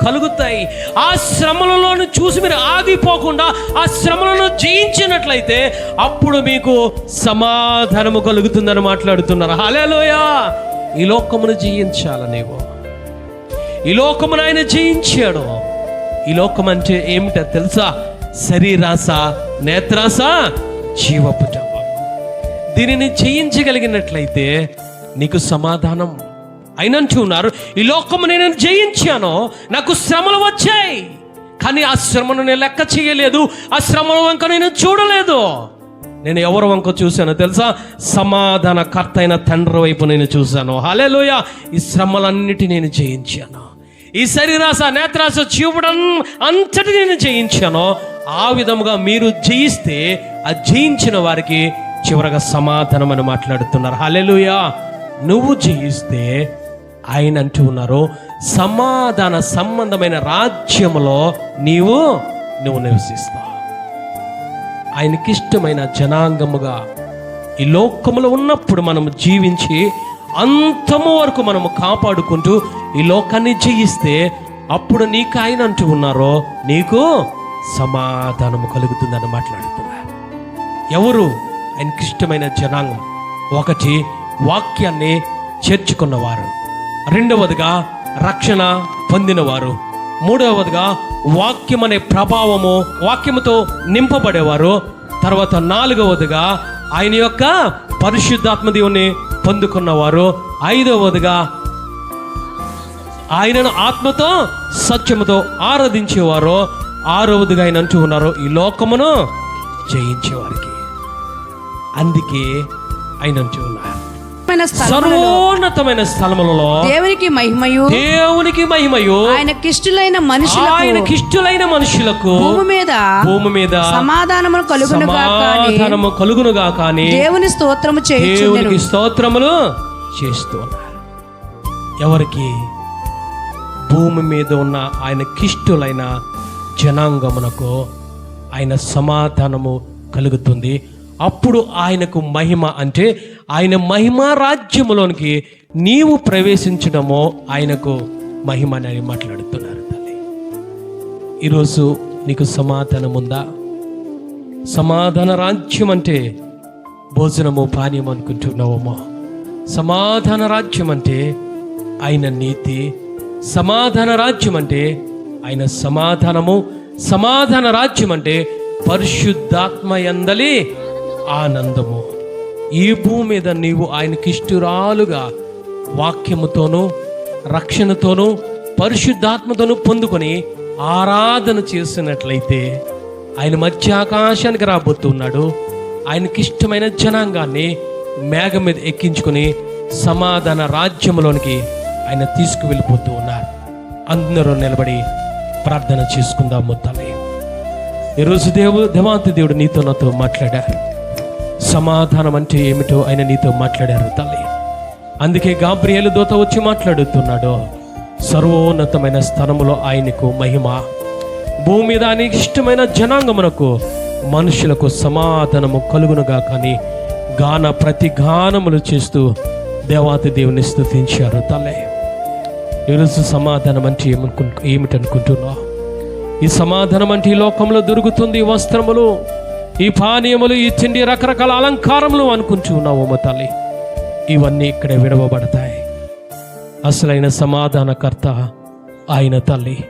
కలుగుతాయి. ఆ శ్రమలను చూసి మీరు ఆగిపోకుండా ఆ శ్రమలను జయించినట్లయితే అప్పుడు మీకు సమాధానము కలుగుతుందని మాట్లాడుతున్నారు. హల్లెలూయా. ఈ లోకమును జయించాల నీవు. ఈ లోకమును ఆయన జయించాడు. ఈ లోకం అంటే ఏమిటో తెలుసా? శరీరాస, నేత్రాస, జీవపు జపం. దీనిని జయించగలిగినట్లయితే నీకు సమాధానం. అయినంటూ ఉన్నారు, ఈ లోకము నేను జయించాను, నాకు శ్రమలు వచ్చాయి, కానీ ఆ శ్రమను నేను లెక్క చేయలేదు, ఆ శ్రమల వంక నేను చూడలేదు. నేను ఎవరి వంక చూశానో తెలుసా? సమాధాన కర్త అయిన తండ్రి వైపు నేను చూశాను. హల్లెలూయా. ఈ శ్రమలన్నిటి నేను జయించాను. ఈ శరీరాస, నేత్రాస, జీవుడం అంతటి నేను జయించాను. ఆ విధముగా మీరు జయిస్తే ఆ జయించిన వారికి చివరగా సమాధానం అని మాట్లాడుతున్నారు. హల్లెలూయా. నువ్వు జయిస్తే ఆయన అంటూ ఉన్నారు, సమాధాన సంబంధమైన రాజ్యములో నువ్వు నివసిస్తావు. ఆయనకిష్టమైన జనాంగముగా ఈ లోకములో ఉన్నప్పుడు మనము జీవించి అంతము వరకు మనము కాపాడుకుంటూ ఈ లోకాన్ని జయిస్తే అప్పుడు నీకు ఆయన అంటూ ఉన్నారో నీకు సమాధానము కలుగుతుందని మాట్లాడుతున్నారు. ఎవరు ఆయనకిష్టమైన జనాంగం? 1, వాక్యాన్ని చేర్చుకున్నవారు. 2వదిగా రక్షణ పొందినవారు. 3వదిగా వాక్యం అనే ప్రభావము, వాక్యముతో నింపబడేవారు. తర్వాత 4వదిగా ఆయన యొక్క పరిశుద్ధాత్మ దేవుని పొందుకున్నవారు. 5వదిగా ఆయనను ఆత్మతో సత్యముతో ఆరాధించేవారు. 6వదిగా ఆయన అంటూ ఉన్నారు, ఈ లోకమును జయించేవారికి. అందుకే ఆయన అంటూ ఉన్నారు, సర్వోన్నతమైన స్థలములలో దేవునికి మహిమయు ఆయనకిష్టులైన మనుషులకు భూమి మీద సమాధానము కలుగునుగా కానీ దేవుని స్తోత్రములు చేస్తూ ఉన్నారు. ఎవరికి? భూమి మీద ఉన్న ఆయనకిష్టులైన జనాంగమునకు ఆయన సమాధానము కలుగుతుంది. అప్పుడు ఆయనకు మహిమ, అంటే ఆయన మహిమ రాజ్యములోనికి నీవు ప్రవేశించడమో ఆయనకు మహిమ అని మాట్లాడుతున్నారు. తల్లి, ఈరోజు నీకు సమాధానం ఉందా? సమాధాన రాజ్యం అంటే భోజనము, పానీయం అనుకుంటున్నావేమో. సమాధాన రాజ్యం అంటే ఆయన నీతి. సమాధాన రాజ్యం అంటే ఆయన సమాధానము. సమాధాన రాజ్యం అంటే పరిశుద్ధాత్మ యందలి ఆనందము. ఈ భూమి మీద నీవు ఆయనకిష్టురాలుగా వాక్యముతోనూ రక్షణతోనూ పరిశుద్ధాత్మతోనూ పొందుకొని ఆరాధన చేసినట్లయితే ఆయన మధ్యాకాశానికి రాబోతున్నాడు. ఆయనకిష్టమైన జనాంగాన్ని మేఘం మీద ఎక్కించుకొని సమాధాన రాజ్యంలోనికి ఆయన తీసుకువెళ్ళిపోతూ ఉన్నారు. అందరూ నిలబడి ప్రార్థన చేసుకుందాము తల్లి. ఈరోజు దేవాంతి దేవుడు నీతో నాతో మాట్లాడారు. సమాధానం అంటే ఏమిటో ఆయన నీతో మాట్లాడారు తల్లి. అందుకే గాబ్రియేలు దూత వచ్చి మాట్లాడుతున్నాడు. సర్వోన్నతమైన స్థలములో ఆయనకు మహిమ, భూమి మీద ఆయనకి ఇష్టమైన జనాంగమునకు మనుషులకు సమాధానము కలుగునుగా. కానీ ప్రతి గానములు చేస్తూ దేవాతి దేవుని స్తుతించారు తల్లి. ఈరోజు సమాధానం అంటే ఏమిటనుకుంటున్నావు? ఈ సమాధానం అంటే ఈ లోకంలో దొరుకుతుంది, ఈ వస్త్రములు, ఈ పానీయములు, ఈ తిండి, రకరకాల అలంకారములు అనుకుంటున్నావు తల్లి. ఇవన్నీ ఇక్కడే విడవబడతాయి. అసలైన సమాధానకర్త ఆయన తల్లి.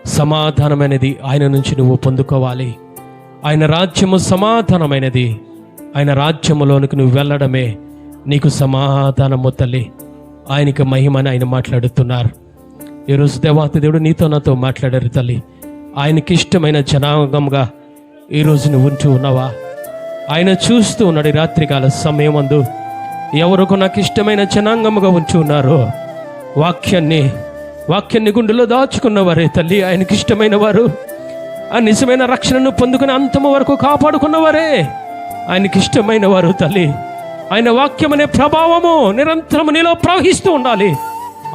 సమాధానమైనది ఆయన నుంచి నువ్వు పొందుకోవాలి. ఆయన రాజ్యము సమాధానమైనది. ఆయన రాజ్యములోనికి నువ్వు వెళ్ళడమే నీకు సమాధానము తల్లి. ఆయనకి మహిమని ఆయన మాట్లాడుతున్నారు. ఈరోజు దేవాతి దేవుడు నీతో నాతో మాట్లాడారు తల్లి. ఆయనకి ఇష్టమైన జనాంగంగా ఈరోజు నువ్వు ఉంటూ ఉన్నావా? ఆయన చూస్తూ ఉన్నాడు. రాత్రికాల సమయం అందు ఎవరికి నాకు ఇష్టమైన జనాంగముగా ఉంటూ ఉన్నారో వాక్యాన్ని గుండెలో దాచుకున్నవారే తల్లి. ఆయనకి ఇష్టమైన వారు, ఆ నిజమైన రక్షణను పొందుకుని అంతము వరకు కాపాడుకున్నవారే ఆయనకి ఇష్టమైన వారు తల్లి. ఆయన వాక్యం అనే ప్రభావము నిరంతరము నీలో ప్రవహిస్తూ ఉండాలి.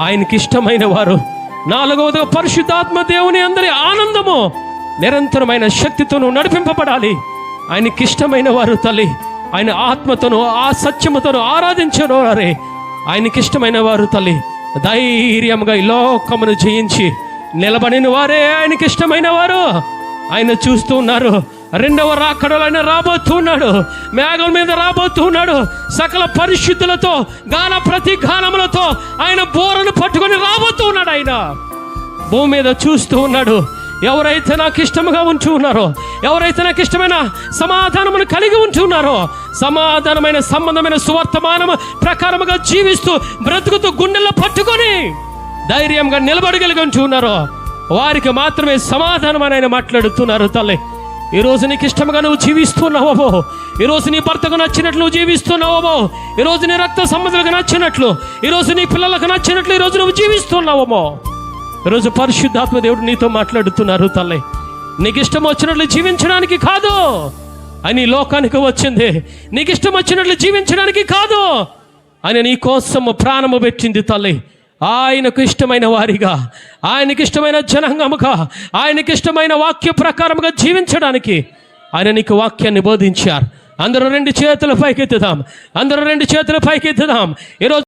ఆయనకి ఇష్టమైన వారు. నాలుగవదిగా పరిశుద్ధాత్మ దేవుని అందరి ఆనందము నిరంతరమైన శక్తితోనూ నడిపింపబడాలి. ఆయనకి ఇష్టమైన వారు తల్లి. ఆయన ఆత్మతోనూ ఆ సత్యముతోనూ ఆరాధించను వారే ఆయనకి ఇష్టమైన వారు తల్లి. ధైర్యంగా ఈ లోకమును జయించి నిలబడిన వారే ఆయనకి ఇష్టమైన వారు. ఆయన చూస్తూ ఉన్నారు. రెండవ రాకడలో ఆయన రాబోతున్నాడు. మేఘం మీద రాబోతున్నాడు. సకల పరిశుద్ధులతో ప్రతి గానములతో ఆయన బోరను పట్టుకొని రాబోతున్నాడు. ఆయన భూమి మీద చూస్తూ ఉన్నాడు. ఎవరైతే నాకు ఇష్టముగా ఉంటూ ఉన్నారో, ఎవరైతే నాకు ఇష్టమైన సమాధానమును కలిగి ఉంటున్నారో, సమాధానమైన సంబంధమైన సువర్తమానము ప్రకారముగా జీవిస్తూ బ్రతుకుతూ గుండెల్లో పట్టుకొని ధైర్యంగా నిలబడగలిగి ఉంటున్నారో వారికి మాత్రమే సమాధానం అని ఆయన మాట్లాడుతున్నారు తల్లి. ఈరోజు నీకు ఇష్టముగా నువ్వు జీవిస్తున్నావో, ఈరోజు నీ భర్తకు నచ్చినట్లు నువ్వు జీవిస్తున్నావో, ఈరోజు నీ రక్త సంబంధాలకు నచ్చినట్లు, ఈరోజు నీ పిల్లలకు నచ్చినట్లు ఈరోజు నువ్వు జీవిస్తున్నావో, ఈరోజు పరిశుద్ధాత్మ దేవుడు నీతో మాట్లాడుతున్నారు తల్లి. నీకు ఇష్టం వచ్చినట్లు జీవించడానికి కాదు అని లోకానికి వచ్చింది. నీకు ఇష్టం వచ్చినట్లు జీవించడానికి కాదు అని నీ కోసము ప్రాణము పెట్టింది తల్లి. ఆయనకు ఇష్టమైన వారిగా, ఆయనకి ఇష్టమైన జనాంగముగా, ఆయనకి ఇష్టమైన వాక్య ప్రకారముగా జీవించడానికి ఆయన నీకు వాక్యాన్ని బోధించారు. అందరూ రెండు చేతుల పైకెత్తుదాం. ఈరోజు